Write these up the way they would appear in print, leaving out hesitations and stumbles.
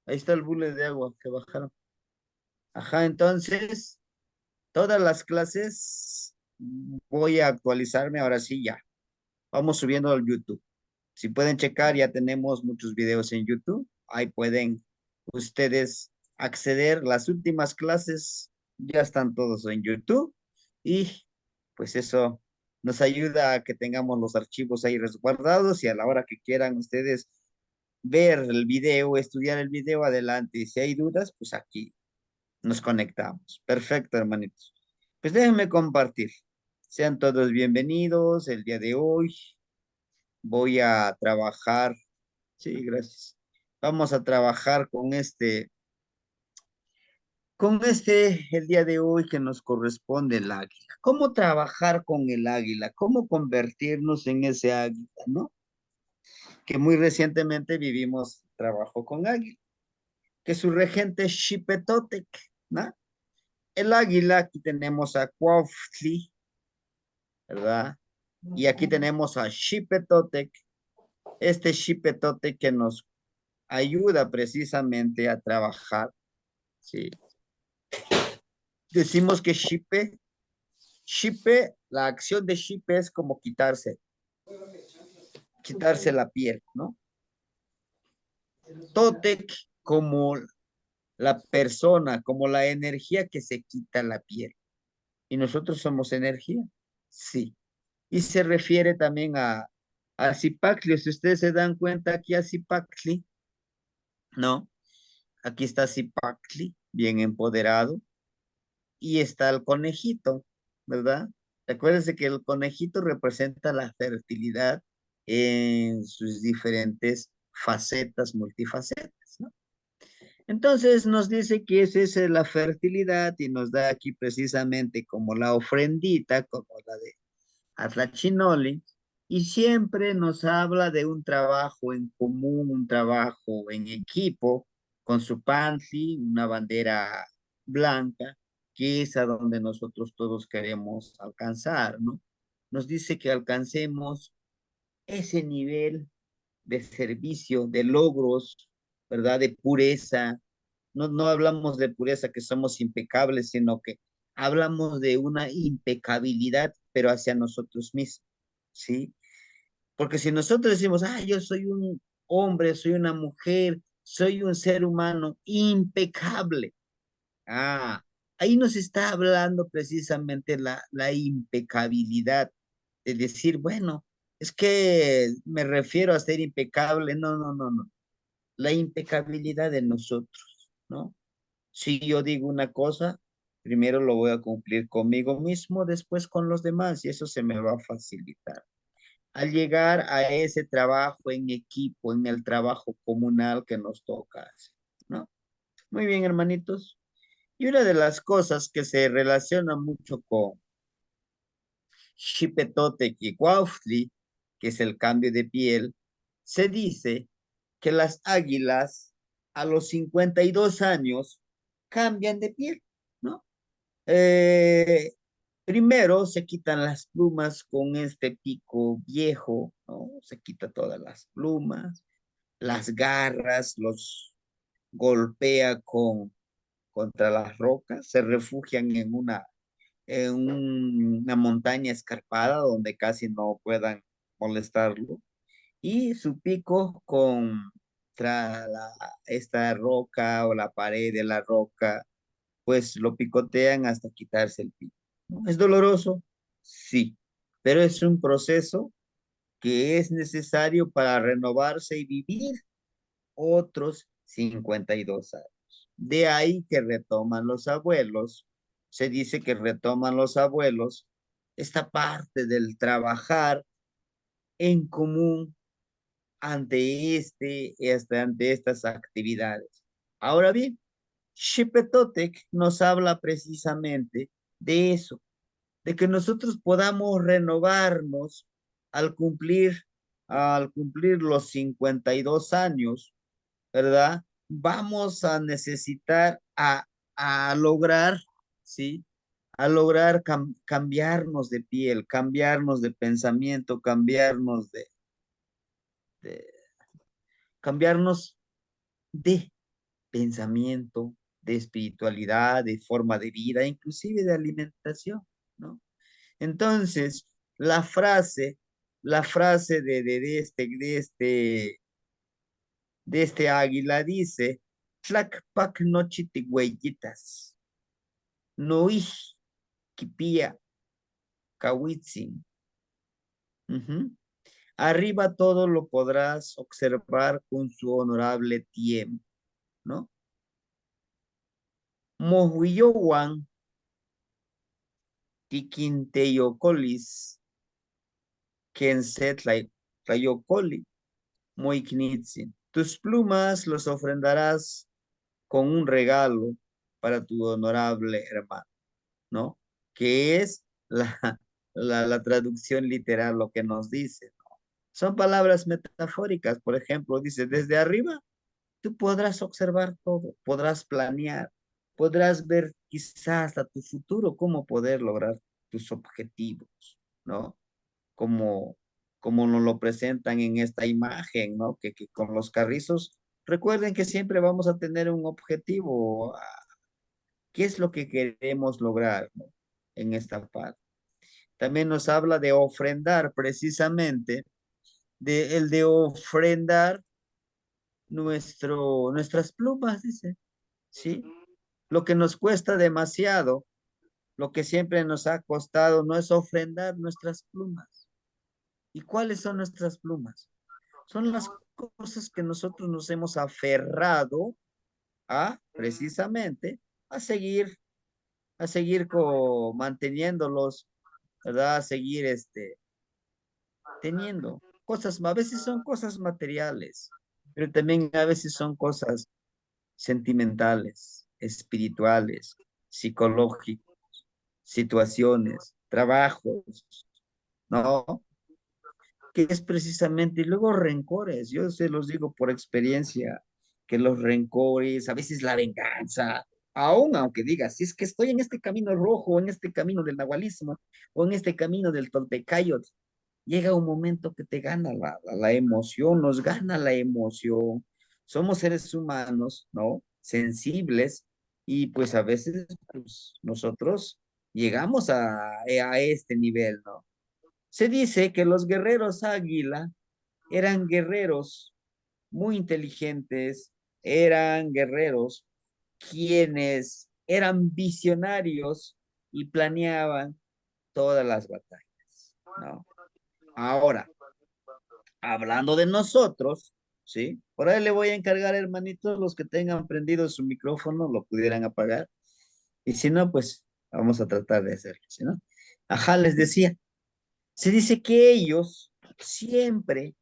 Ahí está el bule de agua que bajaron. Ajá, entonces, todas las clases voy a actualizarme ahora sí ya. Vamos subiendo al YouTube. Si pueden checar, ya tenemos muchos videos en YouTube. Ahí pueden ustedes acceder. Las últimas clases ya están todos en YouTube. Y pues eso nos ayuda a que tengamos los archivos ahí resguardados y a la hora que quieran ustedes ver el video, estudiar el video, adelante. Y si hay dudas, pues aquí nos conectamos. Perfecto, hermanitos. Pues déjenme compartir. Sean todos bienvenidos el día de hoy. Voy a trabajar. Sí, gracias. Vamos a trabajar el día de hoy que nos corresponde el águila. ¿Cómo trabajar con el águila? ¿Cómo convertirnos en ese águila, no? Que muy recientemente vivimos trabajo con águila, que su regente es Xipetotec, ¿no? El águila, aquí tenemos a Cuauhtli, ¿verdad? Y aquí tenemos a Xipetotec, este Xipetotec que nos ayuda precisamente a trabajar, ¿sí? Decimos que shipe, la acción de shipe es como quitarse la piel, ¿no? Totec como la persona, como la energía que se quita la piel. ¿Y nosotros somos energía? Sí. Y se refiere también a Zipacli. Si ustedes se dan cuenta aquí a Zipacli, ¿no? Aquí está Zipacli, bien empoderado. Y está el conejito, ¿verdad? Recuérdense que el conejito representa la fertilidad en sus diferentes facetas, multifacetas, ¿no? Entonces nos dice que esa es la fertilidad y nos da aquí precisamente como la ofrendita, como la de Atlachinoli, y siempre nos habla de un trabajo en común, un trabajo en equipo, con su pantli, una bandera blanca, que es a donde nosotros todos queremos alcanzar, ¿no? Nos dice que alcancemos ese nivel de servicio, de logros, ¿verdad? De pureza. No hablamos de pureza que somos impecables, sino que hablamos de una impecabilidad, pero hacia nosotros mismos, ¿sí? Porque si nosotros decimos, ah, yo soy un hombre, soy una mujer, soy un ser humano impecable, ah, ahí nos está hablando precisamente la impecabilidad de decir, bueno, es que me refiero a ser impecable, no, la impecabilidad de nosotros, ¿no? Si yo digo una cosa, primero lo voy a cumplir conmigo mismo, después con los demás, y eso se me va a facilitar. Al llegar a ese trabajo en equipo, en el trabajo comunal que nos toca hacer, ¿no? Muy bien, hermanitos. Y una de las cosas que se relaciona mucho con Xipetotec y Cuautli, que es el cambio de piel, se dice que las águilas a los 52 años cambian de piel, ¿no? Eh, Primero se quitan las plumas con este pico viejo, ¿no? Se quita todas las plumas, las garras, los golpea contra las rocas, se refugian en una montaña escarpada donde casi no puedan molestarlo y su pico contra esta roca o la pared de la roca, pues lo picotean hasta quitarse el pico, ¿no? ¿Es doloroso? Sí, pero es un proceso que es necesario para renovarse y vivir otros 52 años. De ahí que retoman los abuelos, se dice que retoman los abuelos esta parte del trabajar en común ante estas actividades. Ahora bien, Shipetotec nos habla precisamente de eso, de que nosotros podamos renovarnos al cumplir, al cumplir los 52 años, ¿verdad? Vamos a necesitar a lograr, ¿sí? A lograr cambiarnos de piel, cambiarnos de pensamiento, de cambiarnos de, pensamiento, de espiritualidad, de forma de vida, inclusive de alimentación, ¿no? Entonces, la frase de este águila dice, Tlacpac nochitigüeyitas, noij kipia kawitzin. Ujú. Arriba todo lo podrás observar con su honorable tiempo, ¿no? Mohuillowan tiquinteyocolis, quenset tlayocoli, moiknitzin. Tus plumas los ofrendarás con un regalo para tu honorable hermano, ¿no? Que es la traducción literal, lo que nos dice. Son palabras metafóricas, por ejemplo, dice, desde arriba tú podrás observar todo, podrás planear, podrás ver quizás hasta tu futuro, cómo poder lograr tus objetivos, ¿no? Como, como nos lo presentan en esta imagen, ¿no? Que con los carrizos, recuerden que siempre vamos a tener un objetivo, ¿qué es lo que queremos lograr, ¿no? En esta parte. También nos habla de ofrendar, precisamente, el de ofrendar nuestras plumas, dice, ¿sí? Lo que nos cuesta demasiado, lo que siempre nos ha costado, no es ofrendar nuestras plumas. ¿Y cuáles son nuestras plumas? Son las cosas que nosotros nos hemos aferrado a, precisamente, a seguir, manteniéndolos, ¿verdad? A seguir teniendo cosas, a veces son cosas materiales, pero también a veces son cosas sentimentales, espirituales, psicológicas, situaciones, trabajos, ¿no? Que es precisamente, y luego rencores, yo se los digo por experiencia, que los rencores, a veces la venganza, aún aunque digas, si es que estoy en este camino rojo, o en este camino del nahualismo, o en este camino del toltecayot, llega un momento que te gana la emoción, nos gana la emoción. Somos seres humanos, ¿no? Sensibles y pues a veces pues, nosotros llegamos a este nivel, ¿no? Se dice que los guerreros águila eran guerreros muy inteligentes, eran guerreros quienes eran visionarios y planeaban todas las batallas, ¿no? Ahora, hablando de nosotros, ¿sí? Por ahí le voy a encargar, hermanitos, los que tengan prendido su micrófono, lo pudieran apagar. Y si no, pues vamos a tratar de hacerlo, ¿sí, no? Ajá, les decía, se dice que ellos siempre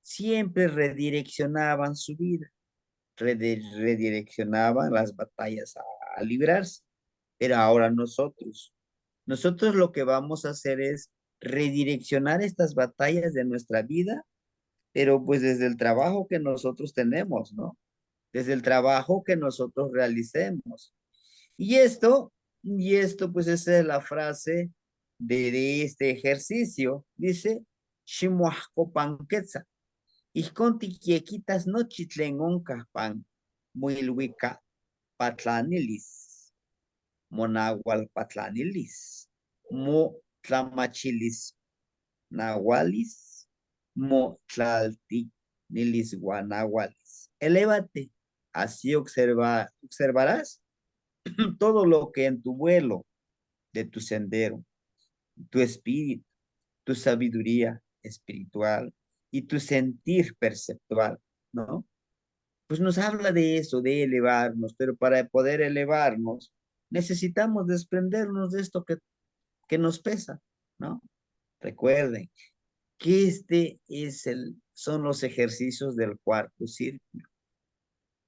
redireccionaban su vida, redireccionaban las batallas a librarse. Pero ahora nosotros lo que vamos a hacer es redireccionar estas batallas de nuestra vida, pero pues desde el trabajo que nosotros tenemos, ¿no? Desde el trabajo que nosotros realicemos. Y esto pues esa es la frase de este ejercicio. Dice, Ximuahcopanquetza, Ixconti quiequitas nochitlen oncahpan, muilhuica patlanilis, monahual patlanilis, mo tlamachilis nahualis, mo tlaltinilis guanahualis. Elévate, así observarás todo lo que en tu vuelo de tu sendero, tu espíritu, tu sabiduría espiritual y tu sentir perceptual, ¿no? Pues nos habla de eso, de elevarnos, pero para poder elevarnos necesitamos desprendernos de esto que nos pesa, ¿no? Recuerden que son los ejercicios del cuarto círculo,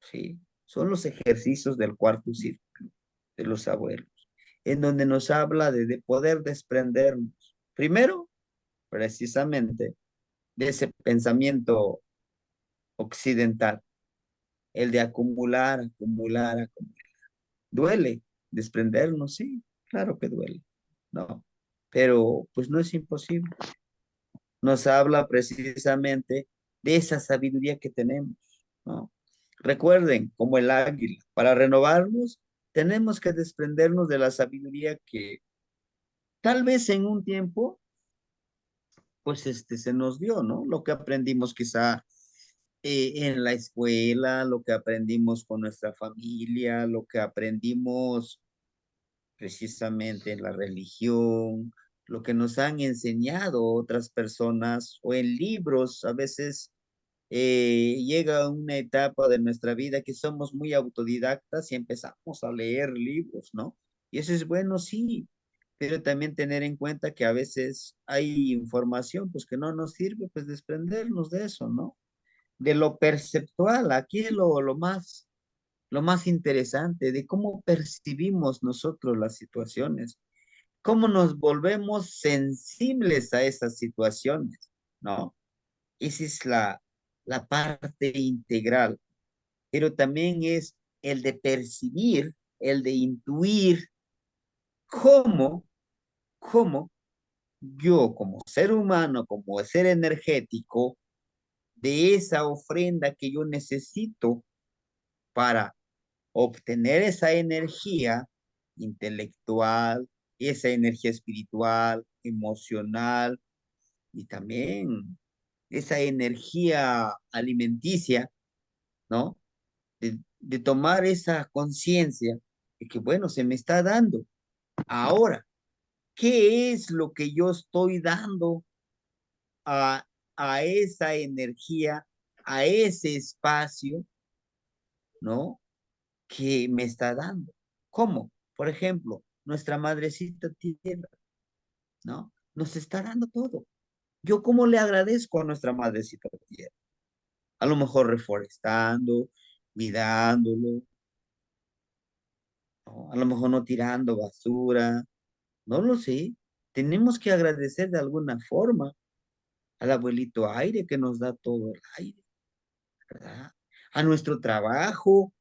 ¿sí? Son los ejercicios del cuarto círculo de los abuelos, en donde nos habla de poder desprendernos. Primero, precisamente, de ese pensamiento occidental, el de acumular, acumular, acumular. Duele desprendernos, sí, claro que duele, ¿no? Pero pues no es imposible. Nos habla precisamente de esa sabiduría que tenemos, ¿no? Recuerden, como el águila, para renovarnos tenemos que desprendernos de la sabiduría que tal vez en un tiempo, pues se nos dio, ¿no? Lo que aprendimos quizá en la escuela, lo que aprendimos con nuestra familia, lo que aprendimos precisamente en la religión, lo que nos han enseñado otras personas o en libros. A veces llega una etapa de nuestra vida que somos muy autodidactas y empezamos a leer libros, ¿no? Y eso es bueno, sí, pero también tener en cuenta que a veces hay información pues que no nos sirve, pues desprendernos de eso, ¿no? De lo perceptual, aquí es lo más interesante, de cómo percibimos nosotros las situaciones, cómo nos volvemos sensibles a esas situaciones, ¿no? Esa es la parte integral, pero también es el de percibir, el de intuir cómo, cómo yo como ser humano, como ser energético, de esa ofrenda que yo necesito para obtener esa energía intelectual, esa energía espiritual, emocional y también esa energía alimenticia, ¿no? De tomar esa conciencia de que, bueno, se me está dando. Ahora, ¿qué es lo que yo estoy dando a, a esa energía, a ese espacio, ¿no? Que me está dando? ¿Cómo? Por ejemplo, nuestra madrecita tierra, ¿no? Nos está dando todo. ¿Yo cómo le agradezco a nuestra madrecita tierra? A lo mejor reforestando, cuidándolo, ¿no? A lo mejor no tirando basura, no lo sé. Tenemos que agradecer de alguna forma al abuelito aire que nos da todo el aire, ¿verdad? A nuestro trabajo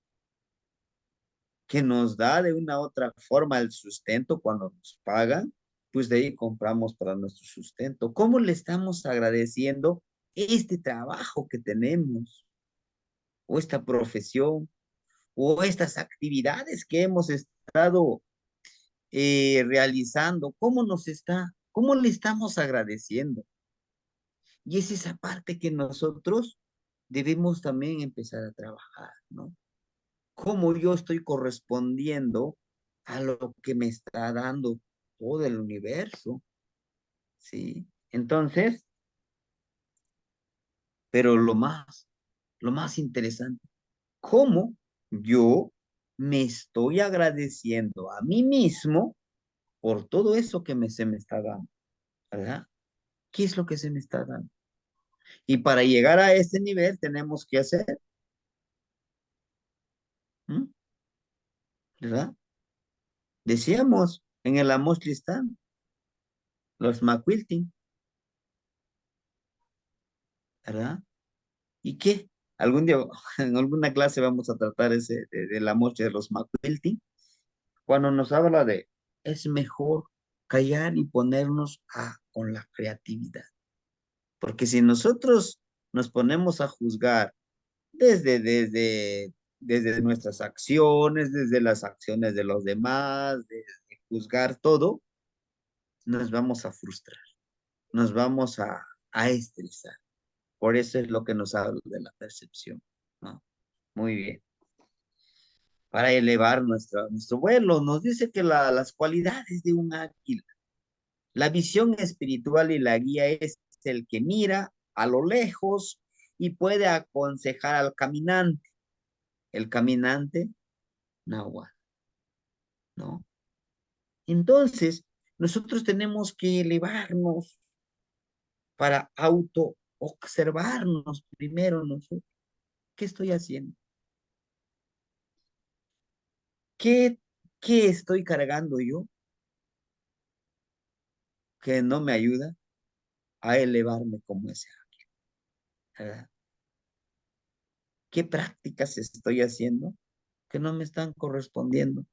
que nos da de una u otra forma el sustento cuando nos pagan, pues de ahí compramos para nuestro sustento. ¿Cómo le estamos agradeciendo este trabajo que tenemos, o esta profesión, o estas actividades que hemos estado realizando? ¿Cómo le estamos agradeciendo? Y es esa parte que nosotros debemos también empezar a trabajar, ¿no? ¿Cómo yo estoy correspondiendo a lo que me está dando todo el universo? ¿Sí? Entonces, pero lo más interesante, ¿cómo yo me estoy agradeciendo a mí mismo por todo eso que se me está dando? ¿Verdad? ¿Qué es lo que se me está dando? Y para llegar a ese nivel tenemos que hacer, ¿m? ¿Verdad? Decíamos en el Amos Listán, los McQuilting, ¿verdad? ¿Y qué? Algún día, en alguna clase vamos a tratar de la mocha de los McQuilting, cuando nos habla de es mejor callar y ponernos con la creatividad. Porque si nosotros nos ponemos a juzgar desde, desde, desde nuestras acciones, desde las acciones de los demás, de juzgar todo, nos vamos a frustrar, nos vamos a estresar. Por eso es lo que nos habla de la percepción, ¿no? Muy bien. Para elevar nuestro vuelo. Nos dice que las cualidades de un águila, la visión espiritual y la guía es el que mira a lo lejos y puede aconsejar al caminante. El caminante, náhuatl, ¿no? Entonces, nosotros tenemos que elevarnos para auto observarnos primero nosotros. ¿Qué estoy haciendo? ¿Qué, qué estoy cargando yo que no me ayuda a elevarme como ese águila? ¿Qué prácticas estoy haciendo que no me están correspondiendo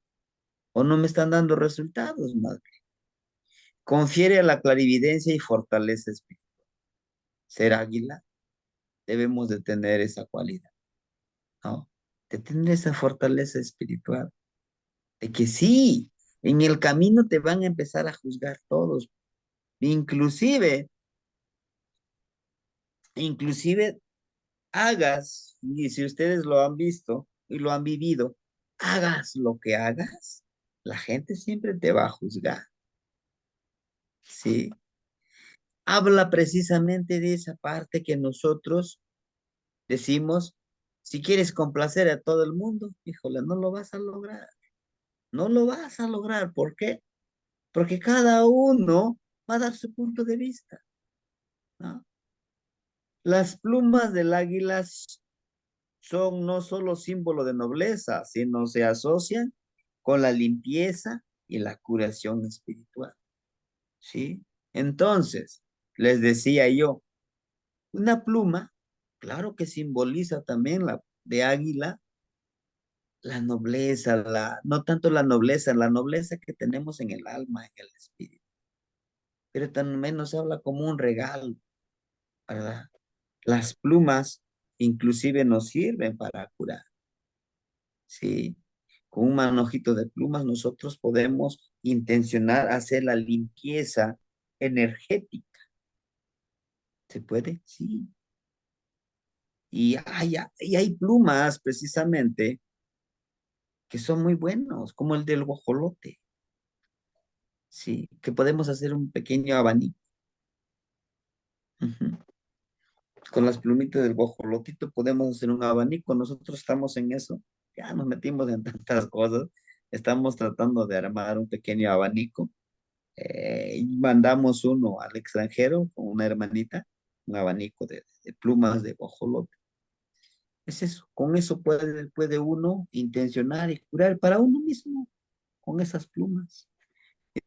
o no me están dando resultados, madre? Confiere a la clarividencia y fortaleza espiritual. Ser águila, debemos de tener esa cualidad, ¿no? de tener esa fortaleza espiritual, de que sí, en el camino te van a empezar a juzgar todos, inclusive, inclusive hagas, y si ustedes lo han visto y lo han vivido, hagas lo que hagas, la gente siempre te va a juzgar, ¿sí? Habla precisamente de esa parte que nosotros decimos, si quieres complacer a todo el mundo, híjole, no lo vas a lograr, no lo vas a lograr. ¿Por qué? Porque cada uno va a dar su punto de vista, ¿no? Las plumas del águila son no solo símbolo de nobleza, sino se asocian con la limpieza y la curación espiritual, ¿sí? Entonces, les decía yo, una pluma, claro que simboliza también la de águila, la nobleza, no tanto la nobleza que tenemos en el alma, en el espíritu, pero también nos habla como un regalo, ¿verdad? Las plumas inclusive nos sirven para curar, ¿sí? Con un manojito de plumas nosotros podemos intencionar hacer la limpieza energética. ¿Se puede? Sí. Y hay plumas precisamente que son muy buenos, como el del guajolote, ¿sí? Que podemos hacer un pequeño abanico. Ujú. Con las plumitas del guajolotito podemos hacer un abanico. Nosotros estamos en eso. Ya nos metimos en tantas cosas. Estamos tratando de armar un pequeño abanico. Y mandamos uno al extranjero con una hermanita, un abanico de plumas de guajolote. Es eso. Con eso puede uno intencionar y curar para uno mismo con esas plumas.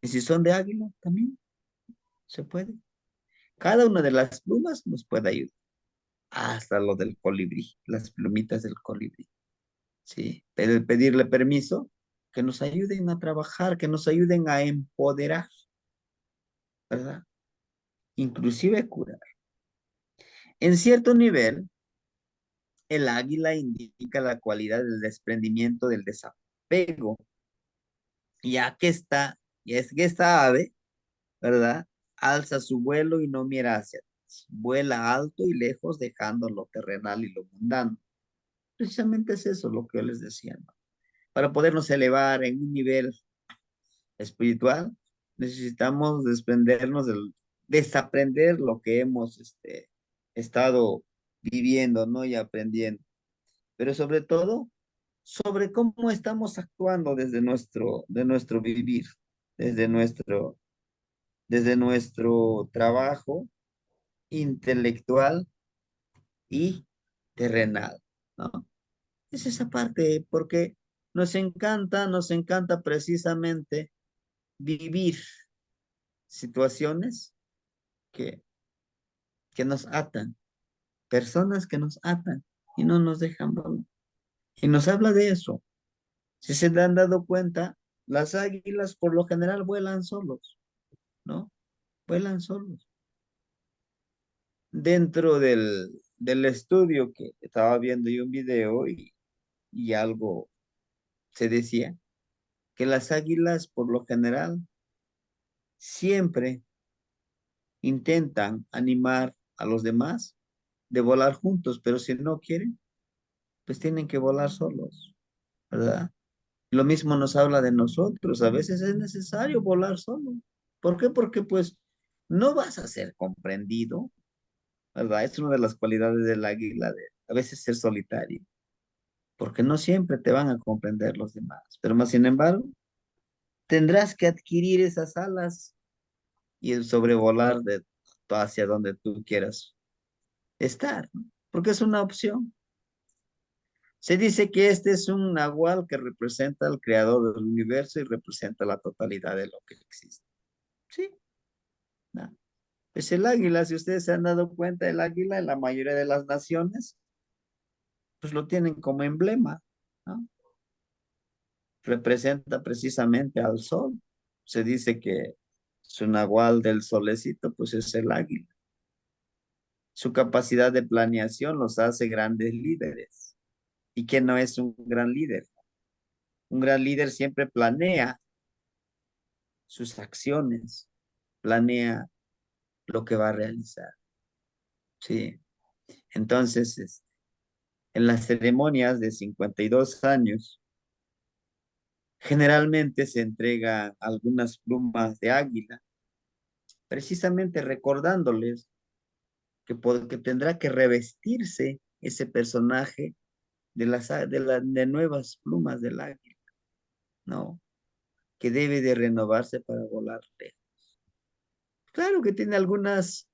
Y si son de águila, también se puede. Cada una de las plumas nos puede ayudar. Hasta lo del colibrí, las plumitas del colibrí. Sí, pero pedirle permiso, que nos ayuden a trabajar, que nos ayuden a empoderar, ¿verdad? Inclusive curar. En cierto nivel, el águila indica la cualidad del desprendimiento del desapego, ya que ya es que esta ave, ¿verdad? Alza su vuelo y no mira hacia atrás. Vuela alto y lejos, dejando lo terrenal y lo mundano. Precisamente es eso lo que yo les decía, ¿no? Para podernos elevar en un nivel espiritual, necesitamos desaprender lo que hemos estado viviendo, ¿no? Y aprendiendo. Pero sobre todo, sobre cómo estamos actuando de nuestro vivir, desde nuestro, desde nuestro trabajo intelectual y terrenal, ¿no? Es esa parte, porque nos encanta precisamente vivir situaciones que, que nos atan, personas que nos atan y no nos dejan volar. Y nos habla de eso. Si se han dado cuenta, las águilas por lo general vuelan solos, ¿no? Vuelan solos. Dentro del estudio que estaba viendo yo un video y algo se decía, que las águilas por lo general siempre intentan animar a los demás de volar juntos, pero si no quieren, pues tienen que volar solos, ¿verdad? Lo mismo nos habla de nosotros. A veces es necesario volar solo. ¿Por qué? Porque pues no vas a ser comprendido, ¿verdad? Es una de las cualidades del águila, de a veces ser solitario, porque no siempre te van a comprender los demás. Pero más sin embargo, tendrás que adquirir esas alas y el sobrevolar hacia donde tú quieras estar, ¿no? Porque es una opción. Se dice que este es un nahual que representa al creador del universo y representa la totalidad de lo que existe. Sí, ¿no? Es el águila, si ustedes se han dado cuenta, el águila en la mayoría de las naciones, pues lo tienen como emblema, ¿no? Representa precisamente al sol. Se dice que su nahual del solecito, pues es el águila. Su capacidad de planeación los hace grandes líderes. y que no es un gran líder. Un gran líder siempre planea sus acciones, planea lo que va a realizar. Sí. Entonces, en las ceremonias de 52 años, generalmente se entrega algunas plumas de águila, precisamente recordándoles que tendrá que revestirse ese personaje de nuevas plumas del águila, ¿no? Que debe de renovarse para volar lejos. Claro que tiene algunos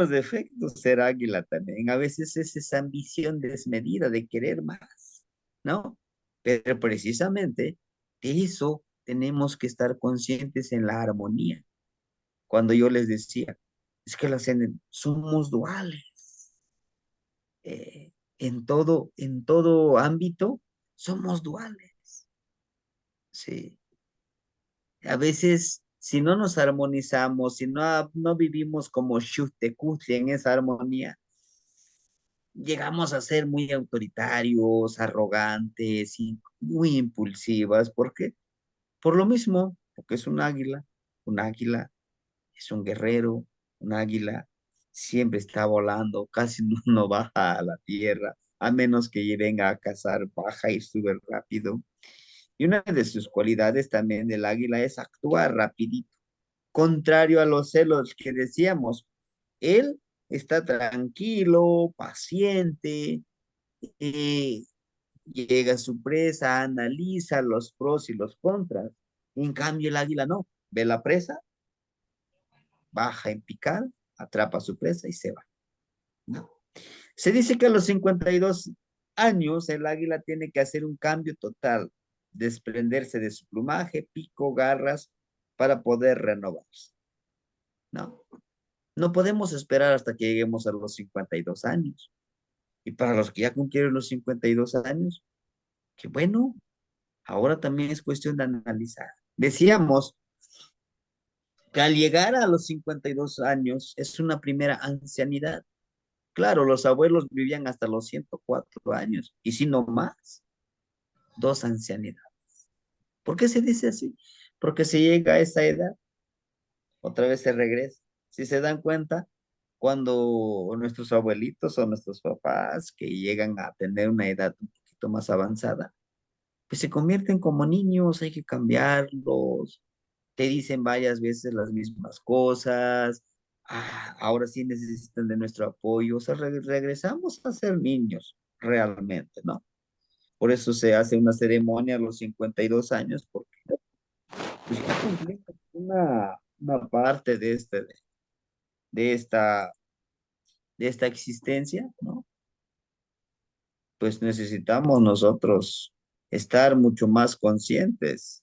defectos ser águila también. A veces es esa ambición desmedida de querer más, ¿no? Pero precisamente de eso tenemos que estar conscientes en la armonía. Cuando yo les decía, es que somos duales. En todo ámbito somos duales. Sí. A veces, si no nos armonizamos, si no vivimos como Shutekutli en esa armonía, llegamos a ser muy autoritarios, arrogantes y muy impulsivas. ¿Por qué? Por lo mismo, porque es un águila. Un águila es un guerrero. Un águila siempre está volando, casi no baja a la tierra, a menos que venga a cazar, baja y sube rápido. Y una de sus cualidades también del águila es actuar rapidito, contrario a los celos que decíamos. Él está tranquilo, paciente, eh, llega a su presa, analiza los pros y los contras. En cambio, el águila no, ve la presa, baja en picar, atrapa a su presa y se va, ¿no? Se dice que a los 52 años el águila tiene que hacer un cambio total, desprenderse de su plumaje, pico, garras, para poder renovarse, ¿no? No podemos esperar hasta que lleguemos a los 52 años. Y para los que ya cumplieron los 52 años, que bueno, ahora también es cuestión de analizar. Decíamos que al llegar a los 52 años es una primera ancianidad. Claro, los abuelos vivían hasta los 104 años, y si no más, dos ancianidades. ¿Por qué se dice así? Porque se llega a esa edad, otra vez se regresa. Si se dan cuenta, cuando nuestros abuelitos o nuestros papás que llegan a tener una edad un poquito más avanzada, pues se convierten como niños, hay que cambiarlos, te dicen varias veces las mismas cosas, ahora sí necesitan de nuestro apoyo, o sea, regresamos a ser niños realmente, ¿no? Por eso se hace una ceremonia a los 52 años, porque pues, ya cumplimos una parte de esta, de esta existencia, ¿no? Pues necesitamos nosotros estar mucho más conscientes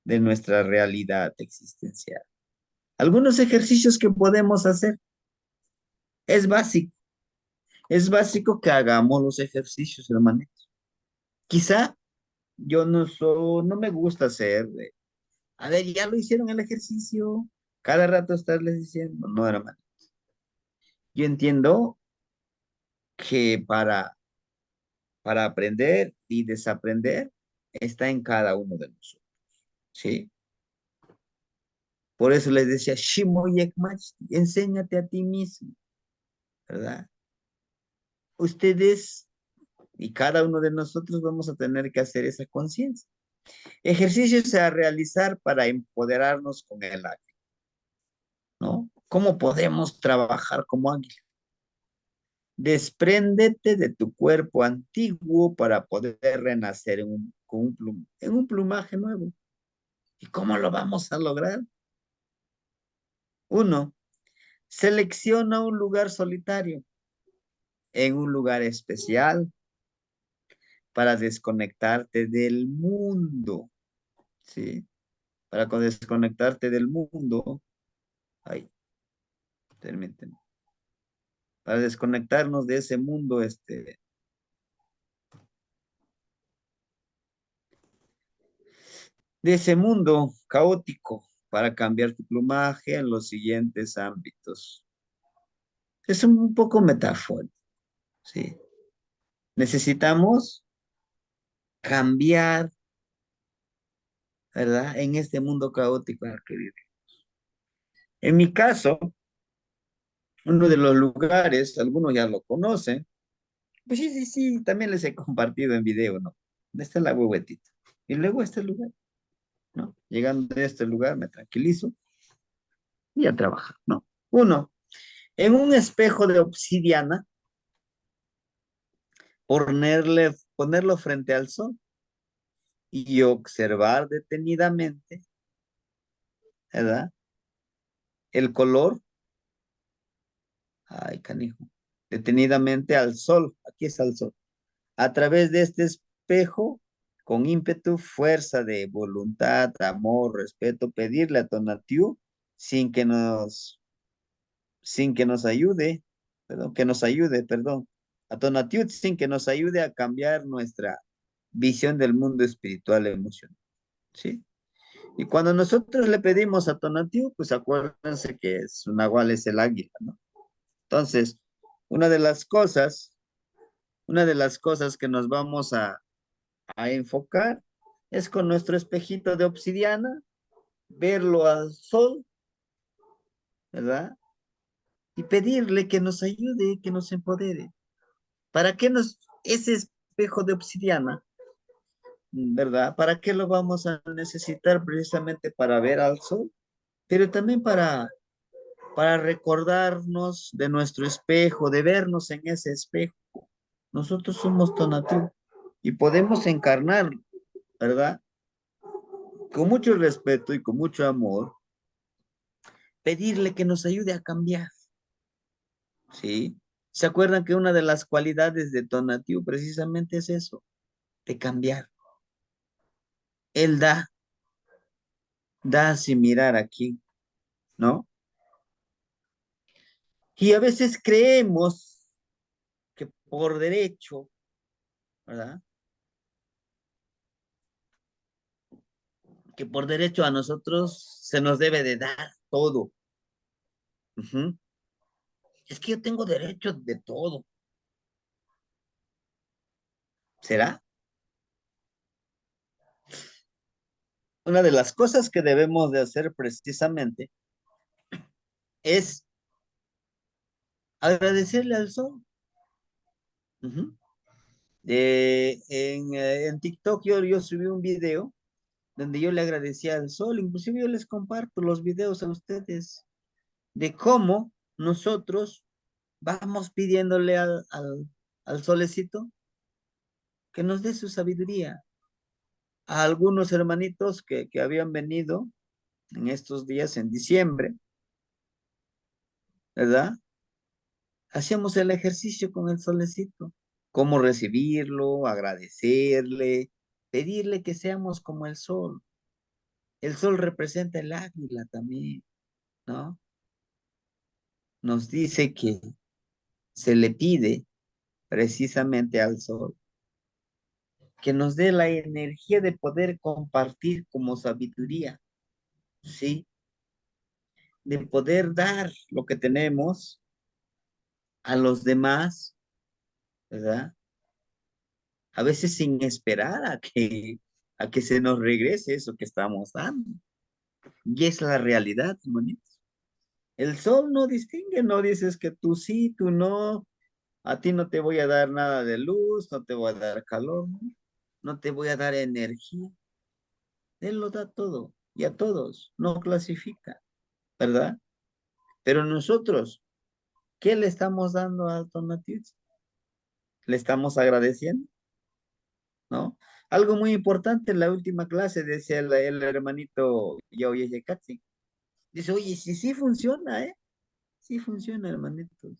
de nuestra realidad existencial. Algunos ejercicios que podemos hacer. Es básico, es básico que hagamos los ejercicios, hermano. Quizá yo no me gusta hacer, a ver, ya lo hicieron el ejercicio, cada rato estarles diciendo, no, hermano. Yo entiendo que para aprender y desaprender está en cada uno de nosotros, ¿sí? Por eso les decía, Shimo Yekmach, enséñate a ti mismo, ¿verdad? Ustedes y cada uno de nosotros vamos a tener que hacer esa conciencia. Ejercicios a realizar para empoderarnos con el águila, ¿no? ¿Cómo podemos trabajar como águila? Despréndete de tu cuerpo antiguo para poder renacer en un plumaje nuevo. ¿Y cómo lo vamos a lograr? Uno, selecciona un lugar solitario, en un lugar especial para desconectarte del mundo, ¿sí? Para desconectarte del mundo, ay, permíteme, para desconectarnos de ese mundo, de ese mundo caótico, para cambiar tu plumaje en los siguientes ámbitos. Es un poco metafórico, ¿sí? Necesitamos cambiar, ¿verdad? En este mundo caótico en el que vive. En mi caso, uno de los lugares, algunos ya lo conocen, pues sí, sí, sí, también les he compartido en video, ¿no? ¿Dónde está la huehuetita? Y luego este lugar, ¿no? Llegando a este lugar me tranquilizo y a trabajar, ¿no? Uno, en un espejo de obsidiana, ponerlo frente al sol y observar detenidamente, ¿verdad? El color, ay, canijo, detenidamente al sol, aquí está el sol, a través de este espejo, con ímpetu, fuerza de voluntad, amor, respeto, pedirle a Tonatiuh sin que nos, sin que nos ayude, perdón, que nos ayude, perdón, a Tonatiuh sin que nos ayude a cambiar nuestra visión del mundo espiritual e emocional, ¿sí? Y cuando nosotros le pedimos a Tonatiuh, pues acuérdense que su nahual es el águila, ¿no? Entonces, una de las cosas, una de las cosas que nos vamos a enfocar es con nuestro espejito de obsidiana, verlo al sol, ¿verdad? Y pedirle que nos ayude, que nos empodere. ¿Para qué ese espejo de obsidiana, verdad? ¿Para qué lo vamos a necesitar? Precisamente para ver al sol, pero también para recordarnos de nuestro espejo, de vernos en ese espejo. Nosotros somos Tonatiuh y podemos encarnar, ¿verdad? Con mucho respeto y con mucho amor, pedirle que nos ayude a cambiar, ¿sí? ¿Se acuerdan que una de las cualidades de Tonatiuh precisamente es eso, de cambiar? Él da sin mirar aquí, ¿no? Y a veces creemos que por derecho, ¿verdad? Que por derecho a nosotros se nos debe de dar todo. Ujú. Es que yo tengo derecho de todo. ¿Será? Una de las cosas que debemos de hacer precisamente es agradecerle al sol. Ujú. En TikTok yo subí un video donde yo le agradecía al sol, inclusive yo les comparto los videos a ustedes de cómo nosotros vamos pidiéndole al solecito que nos dé su sabiduría. A algunos hermanitos que habían venido en estos días, en diciembre, ¿verdad? Hacíamos el ejercicio con el solecito, cómo recibirlo, agradecerle, pedirle que seamos como el sol. El sol representa el águila también, ¿no? Nos dice que se le pide precisamente al sol que nos dé la energía de poder compartir como sabiduría, ¿sí? De poder dar lo que tenemos a los demás, ¿verdad? A veces sin esperar a que se nos regrese eso que estamos dando. Y es la realidad, hermanitos. El sol no distingue, no dices que tú sí, tú no, a ti no te voy a dar nada de luz, no te voy a dar calor, no, no te voy a dar energía. Él lo da todo y a todos, no clasifica, ¿verdad? Pero nosotros, ¿qué le estamos dando a Tonatiuh? Le estamos agradeciendo, ¿no? Algo muy importante en la última clase, decía el hermanito Yaoye Yekatsi. Dice, oye, sí, sí funciona, ¿eh? Sí funciona, hermanito.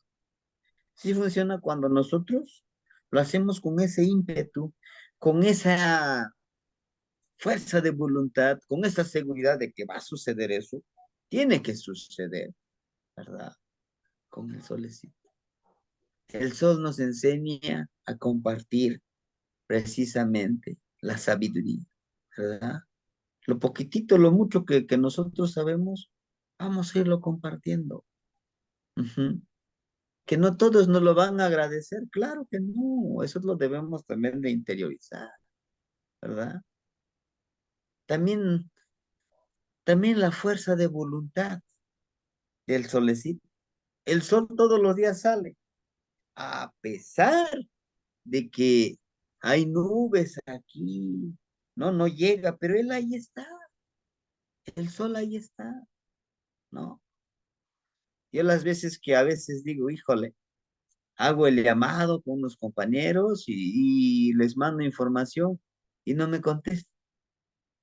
Sí funciona cuando nosotros lo hacemos con ese ímpetu, con esa fuerza de voluntad, con esa seguridad de que va a suceder eso. Tiene que suceder, ¿verdad? Con el solecito. El sol nos enseña a compartir precisamente la sabiduría, ¿verdad? Lo poquitito, lo mucho que nosotros sabemos, vamos a irlo compartiendo. Ujú. Que no todos nos lo van a agradecer, claro que no, eso lo debemos también de interiorizar. ¿verdad? También, también la fuerza de voluntad del solecito. El sol todos los días sale, a pesar de que hay nubes aquí. No, no llega, pero él ahí está, el sol ahí está, ¿no? Yo las veces que a veces digo, híjole, hago el llamado con unos compañeros y les mando información y no me contestan.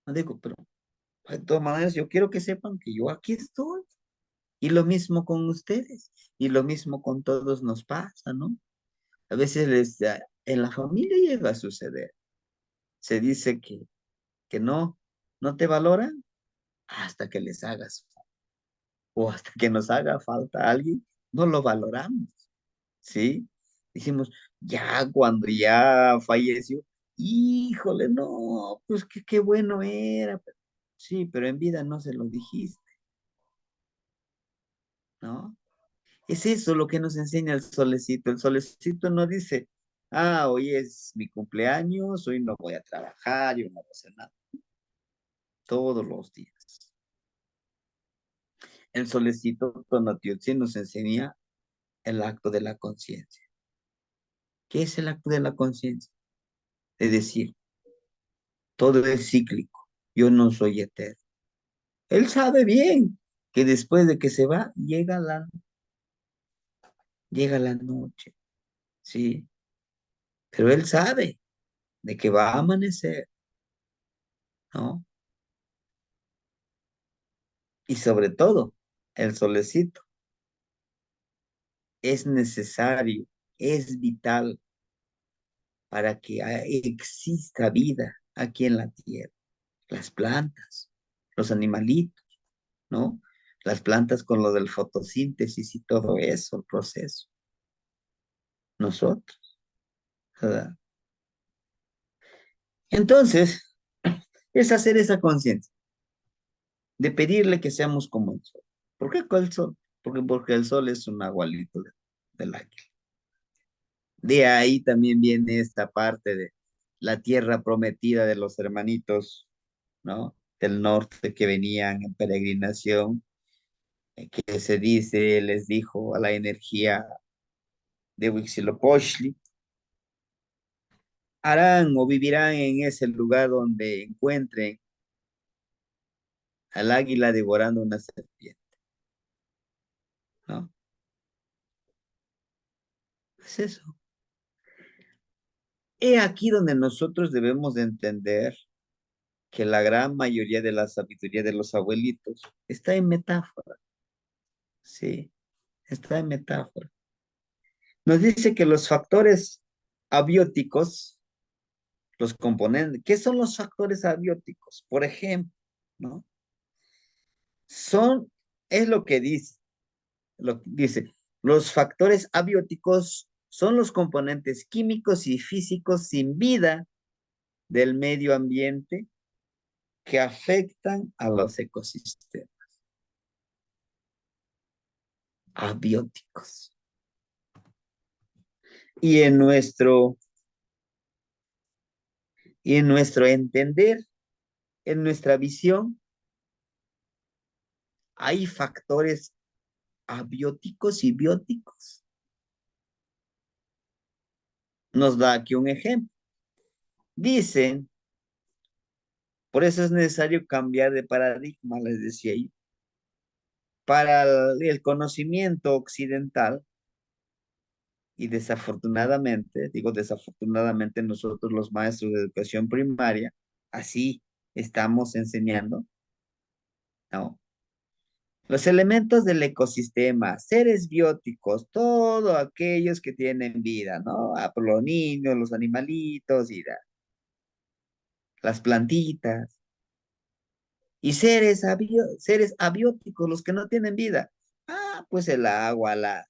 No digo, pero de todas maneras yo quiero que sepan que yo aquí estoy. Y lo mismo con ustedes, y lo mismo con todos nos pasa, ¿no? A veces en la familia llega a suceder. Se dice que no, no te valoran hasta que les hagas o hasta que nos haga falta alguien, no lo valoramos, ¿sí? Dijimos, ya cuando ya falleció, híjole, no, pues qué bueno era. Sí, pero en vida no se lo dijiste, ¿no? Es eso lo que nos enseña el solecito. El solecito no dice, ah, hoy es mi cumpleaños, hoy no voy a trabajar, yo no voy a hacer nada, todos los días. El solecito Tonatiuhtli nos enseña el acto de la conciencia. ¿Qué es el acto de la conciencia? Es decir, todo es cíclico, yo no soy eterno. Él sabe bien que después de que se va, llega la noche, ¿sí? Pero él sabe de que va a amanecer, ¿no? Y sobre todo, el solecito es necesario, es vital para que exista vida aquí en la tierra. Las plantas, los animalitos, ¿no? Las plantas con lo del fotosíntesis y todo eso, el proceso. Nosotros, ¿verdad? Entonces, es hacer esa conciencia de pedirle que seamos como el sol. ¿Por qué con el sol? Porque el sol es un agualito del águila. De ahí también viene esta parte de la tierra prometida de los hermanitos, ¿no? Del norte que venían en peregrinación, que se dice, les dijo a la energía de Huitzilopochtli, harán o vivirán en ese lugar donde encuentren al águila devorando una serpiente, ¿no? Es eso. He aquí donde nosotros debemos de entender que la gran mayoría de la sabiduría de los abuelitos está en metáfora, ¿sí? Está en metáfora. Nos dice que los factores abióticos, los componentes, ¿qué son los factores abióticos? Por ejemplo, ¿no? Son, es lo que dice, los factores abióticos son los componentes químicos y físicos sin vida del medio ambiente que afectan a los ecosistemas abióticos. Y y en nuestro entender, en nuestra visión, hay factores abióticos y bióticos. Nos da aquí un ejemplo. Dicen, por eso es necesario cambiar de paradigma, les decía yo. Para el conocimiento occidental, y desafortunadamente, digo desafortunadamente nosotros los maestros de educación primaria, así estamos enseñando, ¿no? Los elementos del ecosistema, seres bióticos, todos aquellos que tienen vida, ¿no? A los niños, los animalitos y las plantitas. Y seres abióticos, los que no tienen vida. Ah, pues el agua, la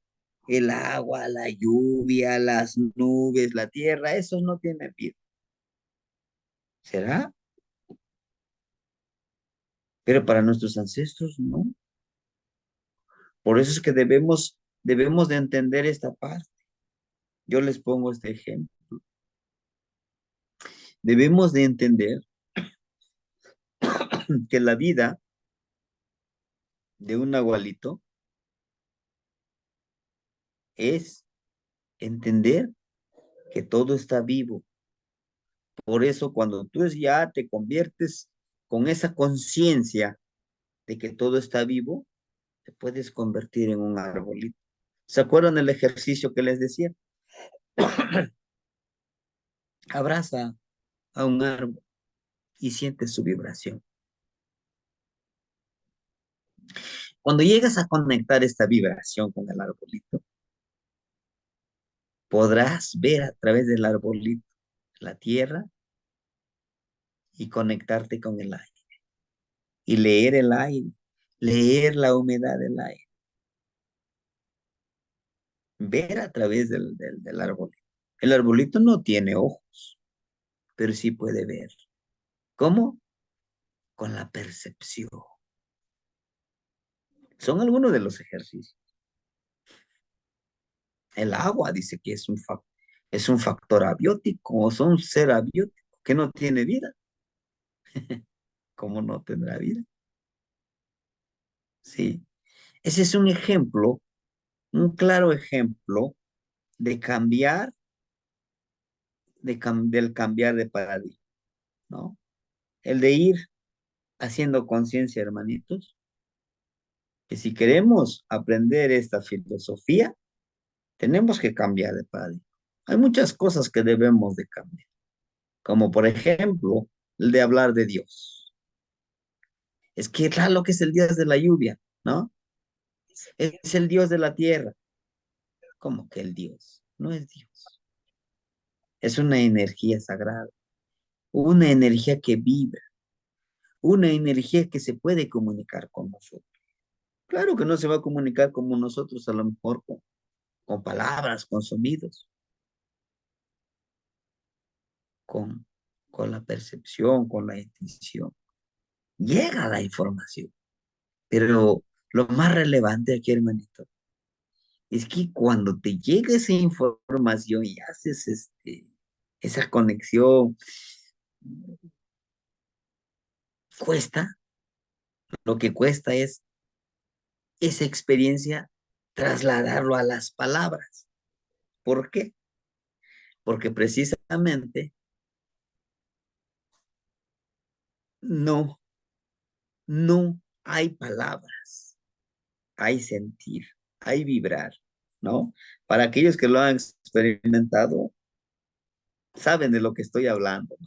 lluvia, las nubes, la tierra, esos no tienen vida. ¿Será? Pero para nuestros ancestros no. Por eso es que debemos de entender esta parte. Yo les pongo este ejemplo. Debemos de entender que la vida de un abuelito es entender que todo está vivo. Por eso cuando tú ya te conviertes con esa conciencia de que todo está vivo, te puedes convertir en un arbolito. ¿Se acuerdan del ejercicio que les decía? Abraza a un árbol y siente su vibración. Cuando llegas a conectar esta vibración con el arbolito, podrás ver a través del arbolito la tierra y conectarte con el aire. Y leer el aire, leer la humedad del aire, ver a través del arbolito. El arbolito no tiene ojos, pero sí puede ver. ¿Cómo? Con la percepción. Son algunos de los ejercicios. El agua dice que es un factor abiótico, o son un ser abiótico que no tiene vida. ¿Cómo no tendrá vida? Sí. Ese es un ejemplo, un claro ejemplo de cambiar, del cambiar de paradigma, ¿no? El de ir haciendo conciencia, hermanitos, que si queremos aprender esta filosofía, tenemos que cambiar de paradigma. Hay muchas cosas que debemos de cambiar, como por ejemplo, el de hablar de Dios. Es que claro que es el Dios de la lluvia, ¿no? Es el Dios de la tierra. ¿Cómo que el Dios? No es Dios. Es una energía sagrada, una energía que vibra, una energía que se puede comunicar con nosotros. Claro que no se va a comunicar como nosotros, a lo mejor con palabras, con sonidos, con, con la percepción, con la intuición. Llega la información, pero lo más relevante aquí, hermanito, es que cuando te llega esa información y haces esa conexión, cuesta, lo que cuesta es esa experiencia trasladarlo a las palabras. ¿Por qué? Porque precisamente no, no hay palabras, hay sentir, hay vibrar, ¿no? Para aquellos que lo han experimentado, saben de lo que estoy hablando.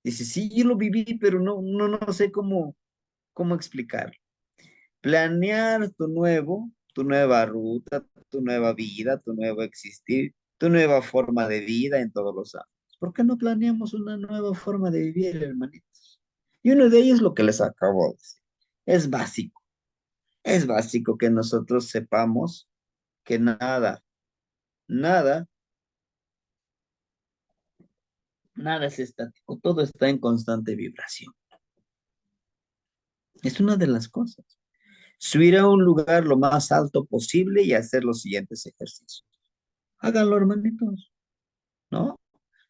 Dice, sí, yo lo viví, pero no sé cómo explicar. Planear tu nueva ruta, tu nueva vida, tu nuevo existir, tu nueva forma de vida en todos los ámbitos. ¿Por qué no planeamos una nueva forma de vivir, hermanitos? Y uno de ellos es lo que les acabo de decir. Es básico. Es básico que nosotros sepamos que nada, nada es estático. Todo está en constante vibración. Es una de las cosas. Subir a un lugar lo más alto posible y hacer los siguientes ejercicios. Háganlo, hermanitos, ¿no?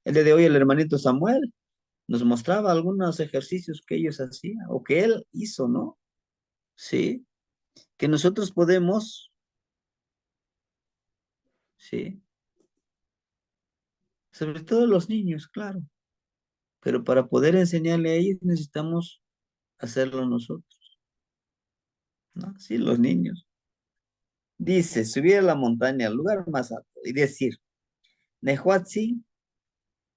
El día de hoy el hermanito Samuel nos mostraba algunos ejercicios que ellos hacían o que él hizo, ¿no? Sí, que nosotros podemos, sí, sobre todo los niños, claro, pero para poder enseñarle a ellos necesitamos hacerlo nosotros, ¿no? Sí, los niños. Dice, subir a la montaña, al lugar más alto, y decir, Nehuatzi,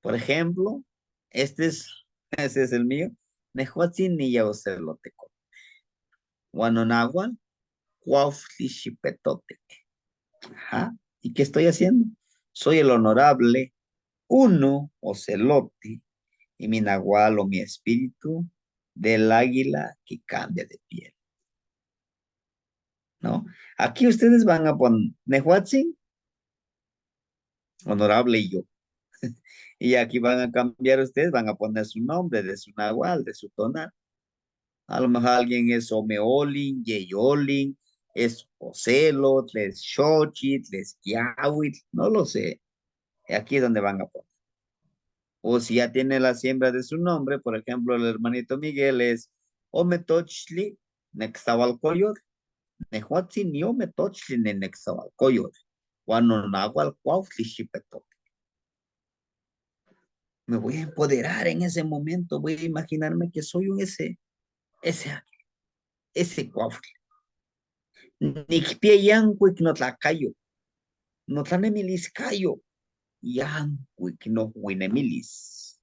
por ejemplo, ese es el mío, Nehuatzi ni Yaoceloteco, Guanonaguan, Cuauhtli Ajá. ¿Y qué estoy haciendo? Soy el honorable uno ocelote y mi nahual o mi espíritu del águila que cambia de piel, ¿no? Aquí ustedes van a poner Nehuatzin, honorable y yo. Y aquí van a cambiar ustedes, van a poner su nombre de su nahual, de su tonal. A lo mejor alguien es Omeolin, Yeyolin, es Ocelot, es Xochitl, es Kiawit, no lo sé. Aquí es donde van a poner. O si ya tiene la siembra de su nombre, por ejemplo, el hermanito Miguel es Ometochli Nexahualcoyor, Nehuatzi ni Ometochli ne Nexahualcoyor, Guanonahualcuautli Xipeto. Me voy a empoderar en ese momento, voy a imaginarme que soy un ese, ese cuautli. Nikpie yancuic no tlacayo, no tlanemilis cayo, yancuic no huinemilis.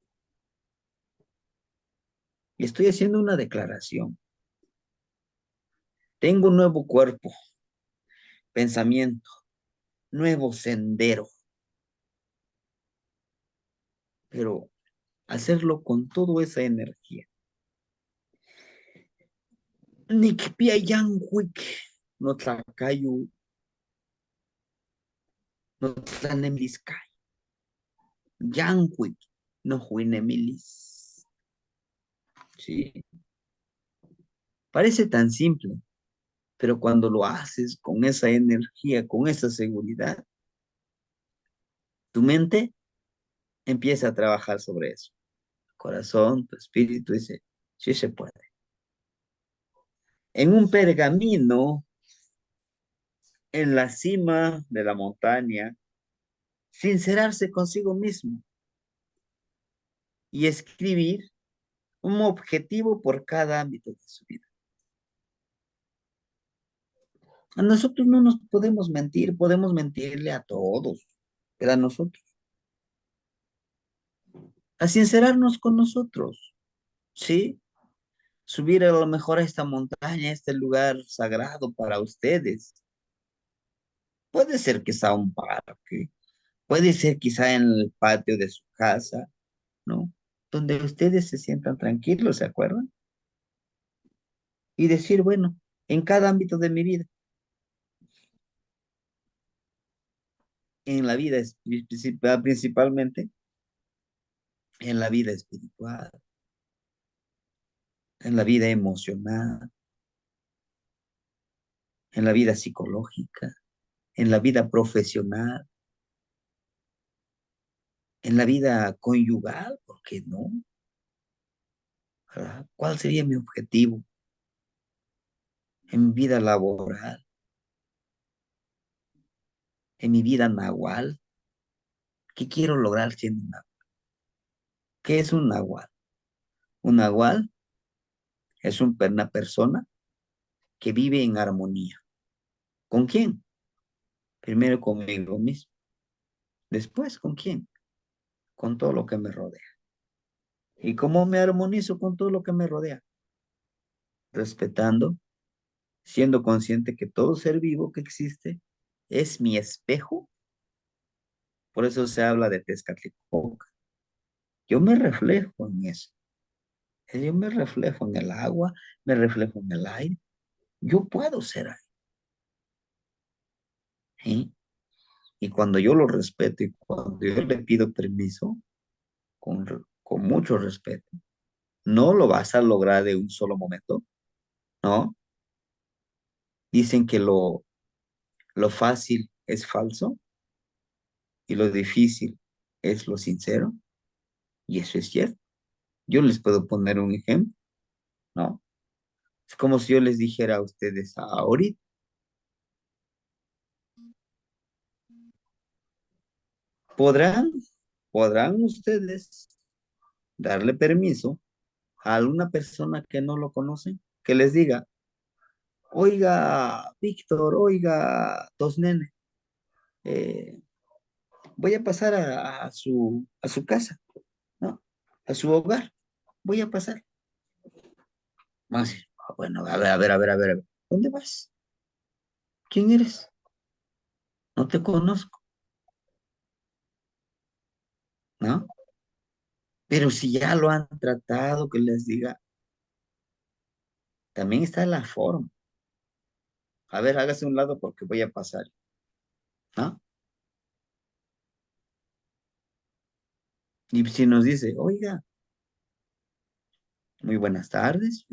Y estoy haciendo una declaración. Tengo un nuevo cuerpo, pensamiento, nuevo sendero, pero hacerlo con toda esa energía. Nikpia yanhuic, no tlacayo, no tlanemiliscay, yanhuic, no huinemilis. Sí, parece tan simple, pero cuando lo haces con esa energía, con esa seguridad, tu mente empieza a trabajar sobre eso. Corazón, tu espíritu dice, sí se puede. En un pergamino, en la cima de la montaña, sincerarse consigo mismo y escribir un objetivo por cada ámbito de su vida. A nosotros no nos podemos mentirle a todos, pero a nosotros, a sincerarnos con nosotros, ¿sí? Subir a lo mejor a esta montaña, a este lugar sagrado para ustedes. Puede ser quizá un parque, puede ser quizá en el patio de su casa, ¿no? Donde ustedes se sientan tranquilos, ¿se acuerdan? Y decir, bueno, en cada ámbito de mi vida, en la vida principalmente, en la vida espiritual, en la vida emocional, en la vida psicológica, en la vida profesional, en la vida conyugal, ¿por qué no? ¿Verdad? ¿Cuál sería mi objetivo en mi vida laboral, en mi vida nahual? ¿Qué quiero lograr siendo un nahual? ¿Qué es un nahual? Un nahual es una persona que vive en armonía. ¿Con quién? Primero conmigo mismo. Después, ¿con quién? Con todo lo que me rodea. ¿Y cómo me armonizo con todo lo que me rodea? Respetando, siendo consciente que todo ser vivo que existe es mi espejo. Por eso se habla de Tezcatlipoca. Yo me reflejo en eso. Yo me reflejo en el agua, me reflejo en el aire. Yo puedo ser ahí. ¿Sí? Y cuando yo lo respeto y cuando yo le pido permiso, con mucho respeto, no lo vas a lograr de un solo momento, ¿no? Dicen que lo fácil es falso y lo difícil es lo sincero, y eso es cierto. Yo les puedo poner un ejemplo, ¿no? Es como si yo les dijera a ustedes ahorita, ¿podrán, podrán ustedes darle permiso a alguna persona que no lo conoce, que les diga, oiga, Víctor, oiga, dos nene, eh, voy a pasar a su casa, ¿no? A su hogar, voy a pasar. Más, bueno, a ver, ¿dónde vas? ¿Quién eres? No te conozco, ¿no? Pero si ya lo han tratado, que les diga, también está la forma. A ver, hágase un lado porque voy a pasar, ¿no? Y si nos dice, oiga, muy buenas tardes,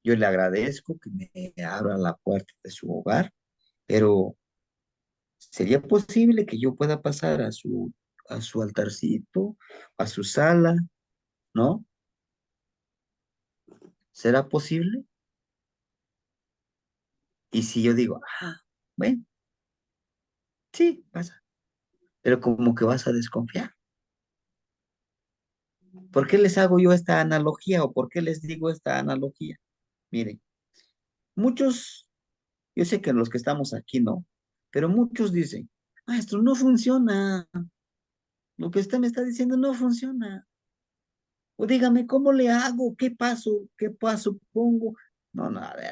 yo le agradezco que me abra la puerta de su hogar, pero ¿sería posible que yo pueda pasar a su altarcito, a su sala, ¿no? ¿Será posible? Y si yo digo, bueno, sí, pasa, pero como que vas a desconfiar. ¿Por qué les hago yo esta analogía o por qué les digo esta analogía? Miren, muchos, yo sé que los que estamos aquí no, pero muchos dicen, maestro, no funciona. Lo que usted me está diciendo no funciona. O dígame, ¿cómo le hago? ¿Qué paso pongo? No, no, a ver.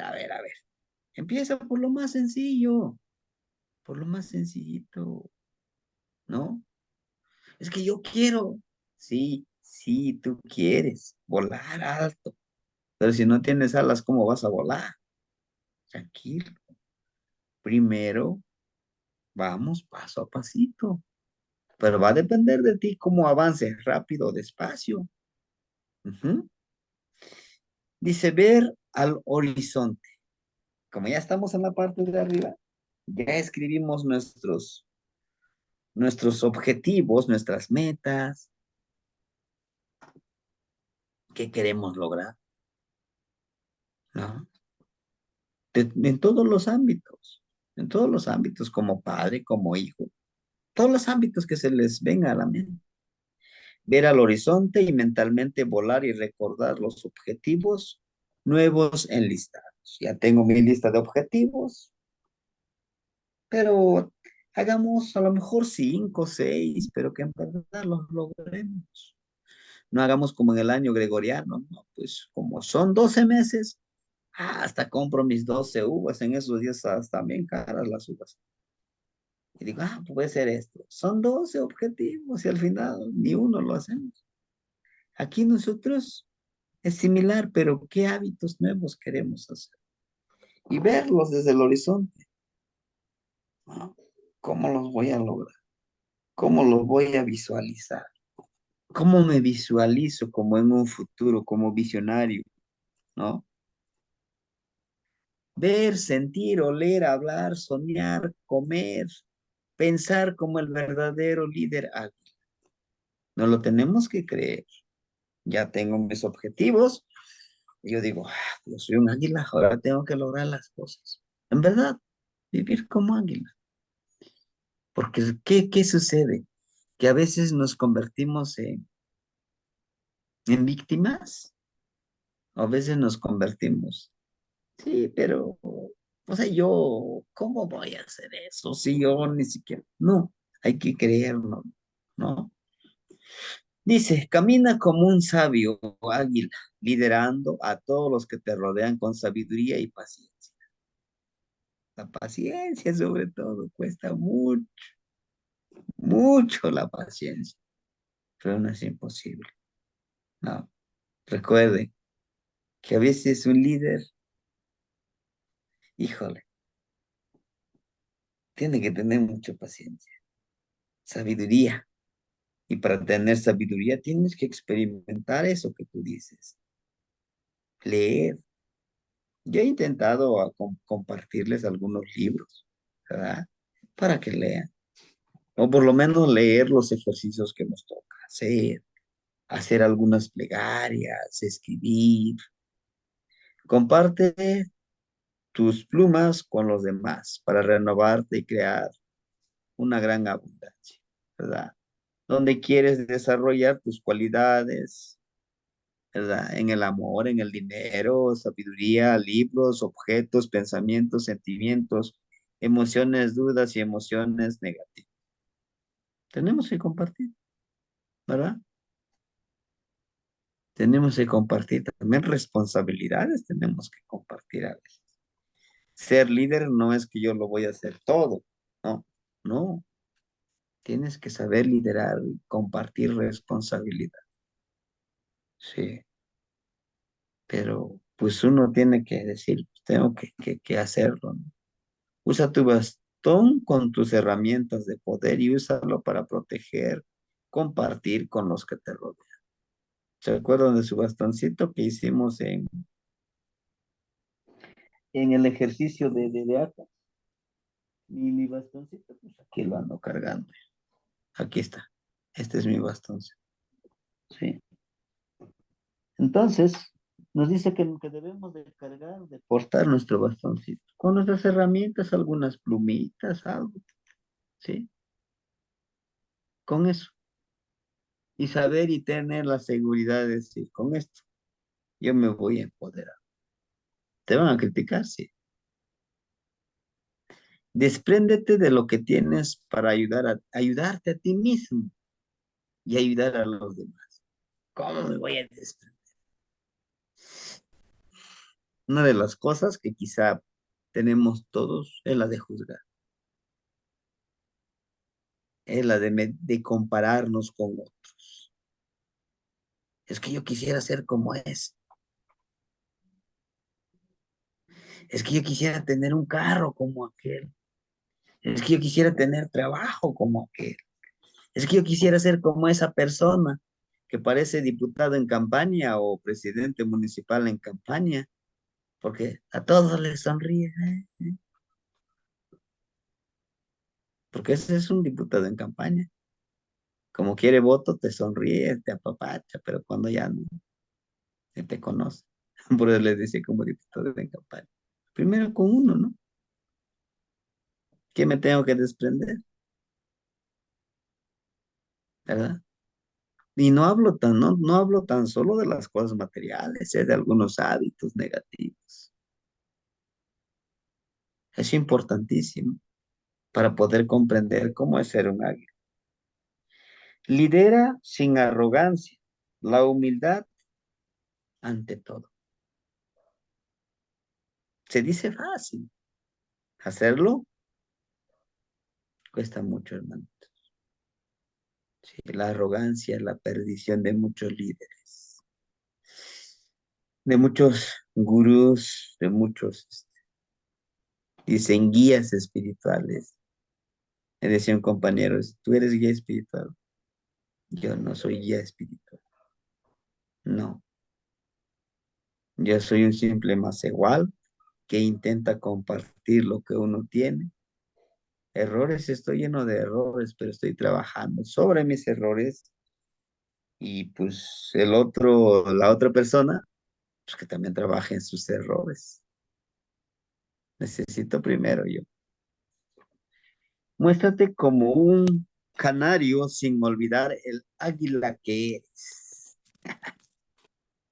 Empieza por lo más sencillo, por lo más sencillito, ¿no? Es que yo quiero. Sí, sí, tú quieres volar alto, pero si no tienes alas, ¿cómo vas a volar? Tranquilo. Primero, vamos paso a pasito, pero va a depender de ti cómo avances, rápido o despacio. Ujú. Dice ver al horizonte. Como ya estamos en la parte de arriba, ya escribimos nuestros objetivos, nuestras metas, qué queremos lograr, ¿no? En todos los ámbitos, como padre, como hijo, todos los ámbitos que se les venga a la mente. Ver al horizonte y mentalmente volar y recordar los objetivos nuevos enlistados. Ya tengo mi lista de objetivos, pero hagamos a lo mejor cinco, seis, pero que en verdad los logremos. No hagamos como en el año gregoriano, ¿no? Pues como son 12 meses, hasta compro mis 12 uvas, en esos días están bien caras las uvas. Y digo, puede ser esto. Son 12 objetivos y al final ni uno lo hacemos. Aquí nosotros es similar, pero ¿qué hábitos nuevos queremos hacer? Y verlos desde el horizonte, ¿no? ¿Cómo los voy a lograr? ¿Cómo los voy a visualizar? ¿Cómo me visualizo como en un futuro, como visionario, ¿no? Ver, sentir, oler, hablar, soñar, comer, pensar como el verdadero líder ágil. No lo tenemos que creer. Ya tengo mis objetivos. Y yo digo, yo soy un águila, ahora tengo que lograr las cosas. En verdad, vivir como águila. Porque ¿qué sucede? Que a veces nos convertimos en víctimas, a veces nos convertimos. Sí, pero, o sea, yo, ¿cómo voy a hacer eso si yo ni siquiera? No, hay que creerlo, ¿no? Dice, camina como un sabio águila, liderando a todos los que te rodean con sabiduría y paciencia. La paciencia, sobre todo, cuesta mucho, mucho la paciencia, pero no es imposible, ¿no? Recuerde que a veces un líder, híjole, tiene que tener mucha paciencia, sabiduría. Y para tener sabiduría tienes que experimentar eso que tú dices, leer. Yo he intentado compartirles algunos libros, ¿verdad? Para que lean, o por lo menos leer los ejercicios que nos toca hacer, hacer algunas plegarias, escribir. Comparte tus plumas con los demás para renovarte y crear una gran abundancia, ¿verdad? Donde quieres desarrollar tus cualidades, ¿verdad? En el amor, en el dinero, sabiduría, libros, objetos, pensamientos, sentimientos, emociones, dudas y emociones negativas. Tenemos que compartir, ¿verdad? Tenemos que compartir también responsabilidades, tenemos que compartir a veces. Ser líder no es que yo lo voy a hacer todo, no, no. Tienes que saber liderar y compartir responsabilidad. Sí, pero pues uno tiene que decir, tengo que hacerlo, ¿no? Usa tu bastón con tus herramientas de poder y úsalo para proteger, compartir con los que te rodean. ¿Se acuerdan de su bastoncito que hicimos en el ejercicio de acá? Mi bastoncito, pues aquí lo ando cargando. Aquí está. Este es mi bastón. Sí. Entonces, nos dice que debemos de cargar, de portar nuestro bastoncito. Con nuestras herramientas, algunas plumitas, algo, ¿sí? Con eso. Y saber y tener la seguridad de decir, con esto, yo me voy a empoderar. Te van a criticar, sí. Despréndete de lo que tienes para ayudarte a ti mismo y ayudar a los demás. ¿Cómo me voy a desprender? Una de las cosas que quizá tenemos todos es la de juzgar, es la de compararnos con otros. Es que yo quisiera ser como es que yo quisiera tener un carro como aquel, es que yo quisiera tener trabajo como aquel, es que yo quisiera ser como esa persona que parece diputado en campaña o presidente municipal en campaña, porque a todos les sonríe, porque ese es un diputado en campaña. Como quiere voto, te sonríe, te apapacha, pero cuando ya no te conoce, por eso les dice como diputado en campaña. Primero con uno, ¿no? ¿Qué me tengo que desprender? ¿Verdad? Y no hablo tan solo de las cosas materiales, de algunos hábitos negativos. Es importantísimo para poder comprender cómo es ser un águila. Lidera sin arrogancia, la humildad ante todo. Se dice fácil, hacerlo cuesta mucho, hermano. Sí, la arrogancia es la perdición de muchos líderes, de muchos gurús, de muchos, dicen guías espirituales. Me decía un compañero, tú eres guía espiritual. Yo no soy guía espiritual. No, yo soy un simple más igual que intenta compartir lo que uno tiene. Errores, estoy lleno de errores, pero estoy trabajando sobre mis errores y pues la otra persona, pues que también trabaje en sus errores. Necesito primero yo. Muéstrate como un canario sin olvidar el águila que eres.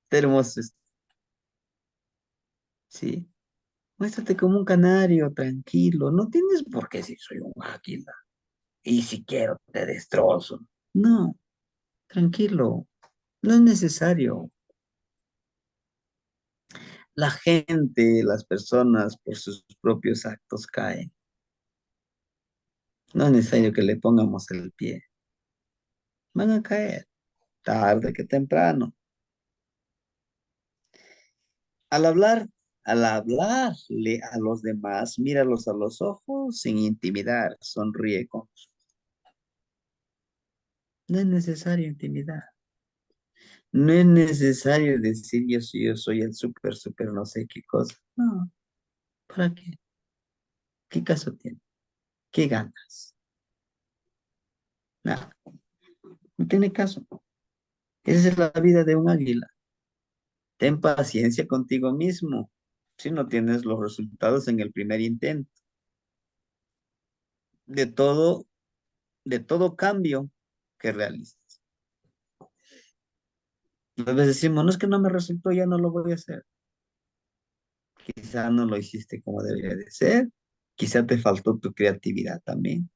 Qué hermoso es, ¿sí? Muéstrate como un canario, tranquilo. No tienes por qué si soy un águila. Y si quiero, te destrozo. No, tranquilo. No es necesario. La gente, las personas, por sus propios actos caen. No es necesario que le pongamos el pie. Van a caer, tarde que temprano. Al hablar, al hablarle a los demás, míralos a los ojos sin intimidar, sonríe con. No es necesario intimidar. No es necesario decir yo soy el súper, no sé qué cosa. No, ¿para qué? ¿Qué caso tiene? ¿Qué ganas? Nada, no tiene caso. Esa es la vida de un águila. Ten paciencia contigo mismo. Si no tienes los resultados en el primer intento, de todo, de todo cambio que realices. A veces decimos, no es que no me resultó, ya no lo voy a hacer. Quizá no lo hiciste como debería de ser. Quizá te faltó tu creatividad también.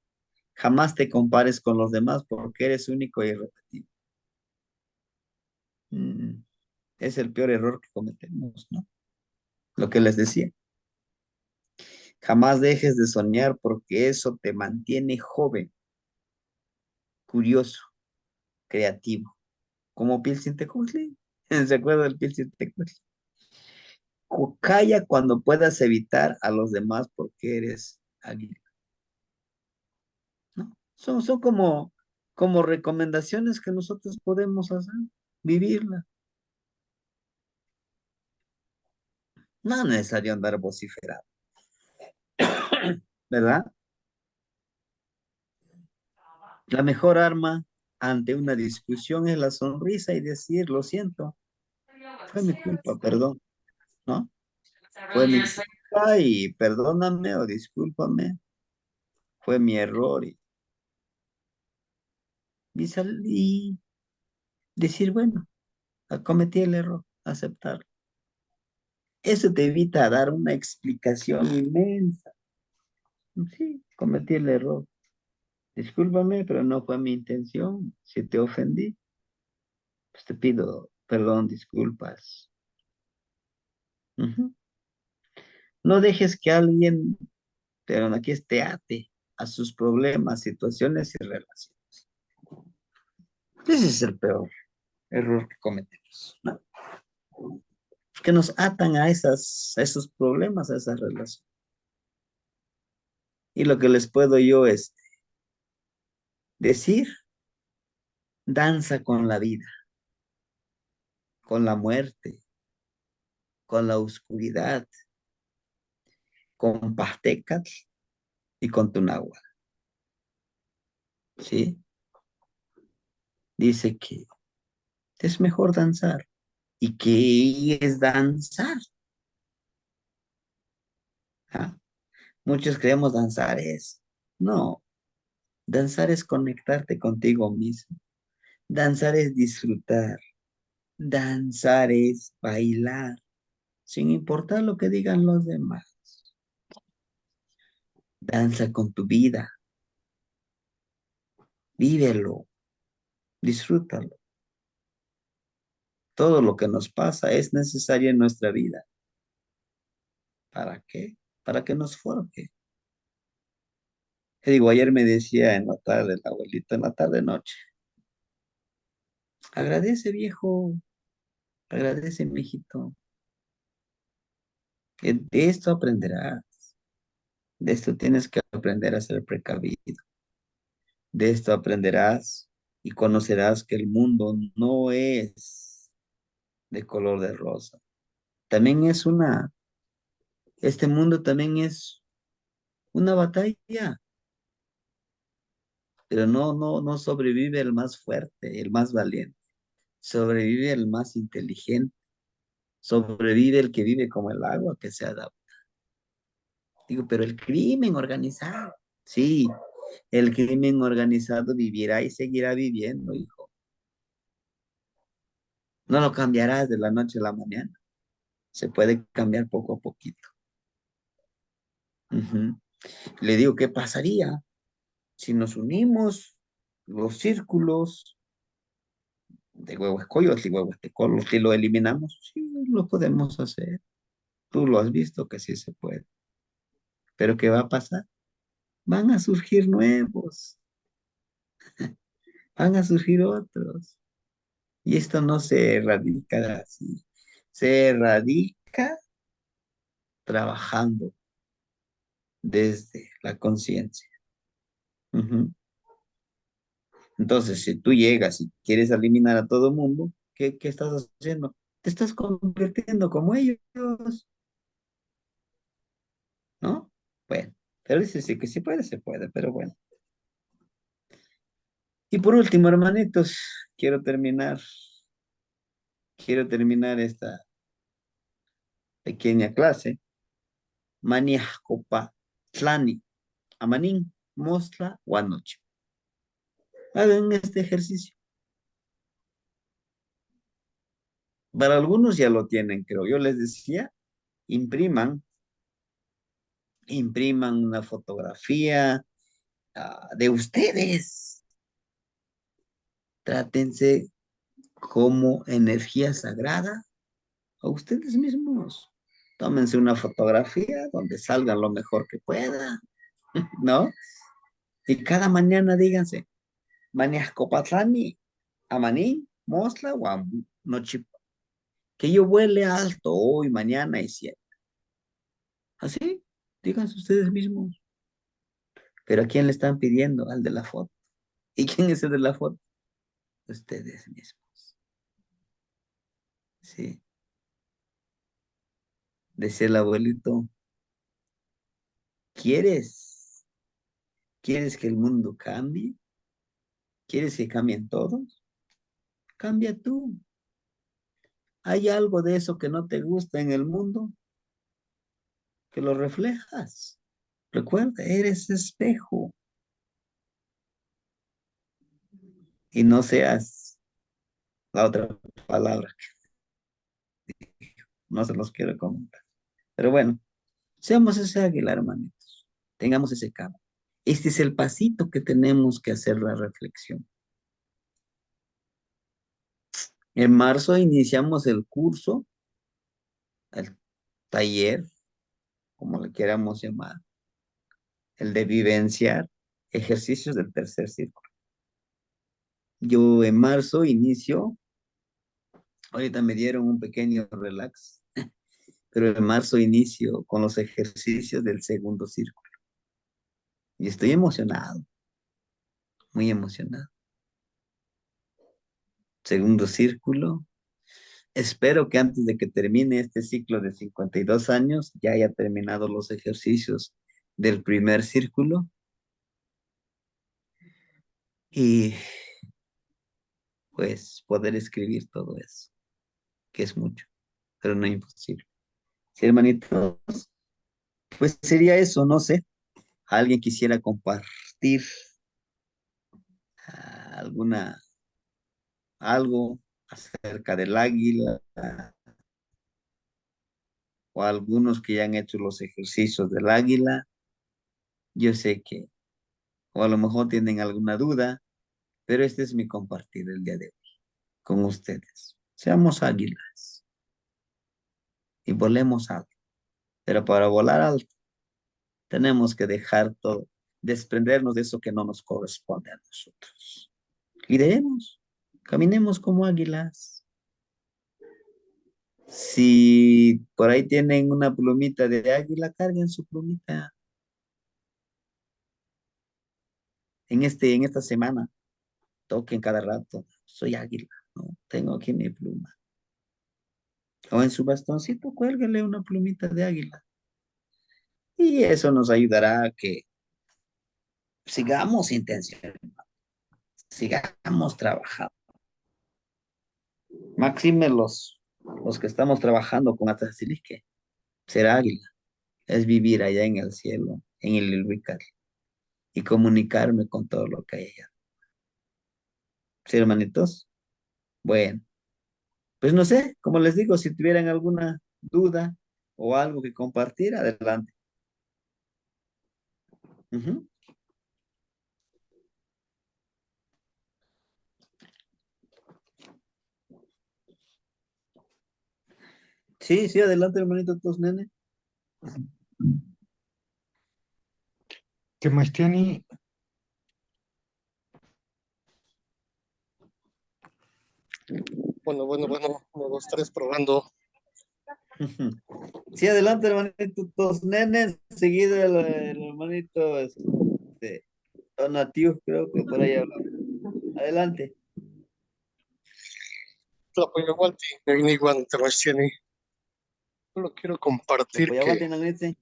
Jamás te compares con los demás porque eres único y irrepetible. Mm, es el peor error que cometemos, ¿no? Lo que les decía. Jamás dejes de soñar porque eso te mantiene joven, curioso, creativo. Como Pilsen Tecutli. ¿Se acuerda del Pilsen Tecutli? Calla cuando puedas evitar a los demás porque eres alguien, ¿no? Son como recomendaciones que nosotros podemos hacer, vivirla. No es necesario andar vociferando, ¿verdad? La mejor arma. ante una discusión es la sonrisa y decir, lo siento, fue mi culpa, perdón, ¿no? Fue mi culpa y perdóname o discúlpame, fue mi error y decir, bueno, cometí el error, aceptarlo. Eso te evita dar una explicación inmensa. Sí, cometí el error. Discúlpame, pero no fue mi intención. Si te ofendí, pues te pido perdón, disculpas. Ujú. No dejes que alguien, pero aquí te ate a sus problemas, situaciones y relaciones. Ese es el peor error que cometemos, ¿no? Que nos atan a esos problemas, a esas relaciones. Y lo que les puedo yo es decir, danza con la vida, con la muerte, con la oscuridad, con Pastecas y con Tunagua, ¿sí? Dice que es mejor danzar. ¿Y qué es danzar? ¿Ah? Muchos creemos danzar es. No, danzar es conectarte contigo mismo. Danzar es disfrutar. Danzar es bailar, sin importar lo que digan los demás. Danza con tu vida, vívelo, disfrútalo. Todo lo que nos pasa es necesario en nuestra vida. ¿Para qué? Para que nos forje. Te digo, ayer me decía en la tarde, la abuelita, en la tarde noche, agradece viejo, agradece mijito, que de esto aprenderás, de esto tienes que aprender a ser precavido, de esto aprenderás y conocerás que el mundo no es de color de rosa. También este mundo también es una batalla, pero no sobrevive el más fuerte, el más valiente, sobrevive el más inteligente, sobrevive el que vive como el agua que se adapta. Digo, pero el crimen organizado, sí, el crimen organizado vivirá y seguirá viviendo, hijo. No lo cambiarás de la noche a la mañana. Se puede cambiar poco a poquito. Ujú. Le digo, ¿qué pasaría si nos unimos los círculos de huevos collos y huevos de colos y lo eliminamos? Sí, lo podemos hacer. Tú lo has visto que sí se puede. Pero ¿qué va a pasar? Van a surgir nuevos, van a surgir otros. Y esto no se erradica así. Se erradica trabajando desde la conciencia. Ujú. Entonces, si tú llegas y quieres eliminar a todo el mundo, ¿qué estás haciendo? Te estás convirtiendo como ellos, ¿no? Bueno, pero dice sí que sí puede, se puede, pero bueno. Y por último, hermanitos, quiero terminar esta pequeña clase. Maniascopa, tlani, amanín, mostla, guanoche. Hagan este ejercicio. Para algunos ya lo tienen, creo. Yo les decía, impriman, impriman una fotografía de ustedes. Trátense como energía sagrada a ustedes mismos. Tómense una fotografía donde salgan lo mejor que puedan, ¿no? Y cada mañana díganse, Maniascopatlani, Amaní, Mosla, Guambu, Noche, que yo vuele alto hoy, mañana y siempre. Así, díganse ustedes mismos. Pero ¿a quién le están pidiendo? Al de la foto. ¿Y quién es el de la foto? Ustedes mismos. Sí. Decía el abuelito, ¿quieres? ¿Quieres que el mundo cambie? ¿Quieres que cambien todos? Cambia tú. ¿Hay algo de eso que no te gusta en el mundo? Que lo reflejas. Recuerda, eres espejo. Y no seas la otra palabra, no se los quiero comentar. Pero bueno, seamos ese águila, hermanitos. Tengamos ese cabo. Este es el pasito que tenemos que hacer la reflexión. En marzo iniciamos el curso, el taller, como le queramos llamar, el de vivenciar ejercicios del tercer círculo. Yo en marzo inicio, ahorita me dieron un pequeño relax, pero en marzo inicio con los ejercicios del segundo círculo. Y estoy emocionado, muy emocionado. Segundo círculo. Espero que antes de que termine este ciclo de 52 años ya haya terminado los ejercicios del primer círculo y pues poder escribir todo eso, que es mucho, pero no imposible. Sí, hermanito, pues sería eso, no sé. ¿Alguien quisiera compartir alguna, algo acerca del águila o algunos que ya han hecho los ejercicios del águila? Yo sé que, o a lo mejor tienen alguna duda, pero este es mi compartir el día de hoy con ustedes. Seamos águilas y volemos alto, pero para volar alto tenemos que dejar todo, desprendernos de eso que no nos corresponde a nosotros. Y debemos, caminemos como águilas. Si por ahí tienen una plumita de águila, carguen su plumita. En esta semana, toquen cada rato. Soy águila, ¿no? Tengo aquí mi pluma. O en su bastoncito, cuélguenle una plumita de águila. Y eso nos ayudará a que sigamos intencionando, sigamos trabajando. Máxime los que estamos trabajando con Atasilique. Ser águila es vivir allá en el cielo, en el Ilhuical, y comunicarme con todo lo que hay allá. ¿Sí, hermanitos? Bueno, pues no sé, como les digo, si tuvieran alguna duda o algo que compartir, adelante. Ujú. Sí, sí, adelante, hermanito, tos nene. ¿Qué más tiene? Bueno, 1, 2, 3, probando. Ujú. Sí, adelante, hermanito, tos nene, seguido el hermanito Donatiuh, creo que por ahí hablaba. Adelante. Tlapoyaualti, Nigniwan, Temastiani. Solo quiero compartir Pues que aguanten, aguanten.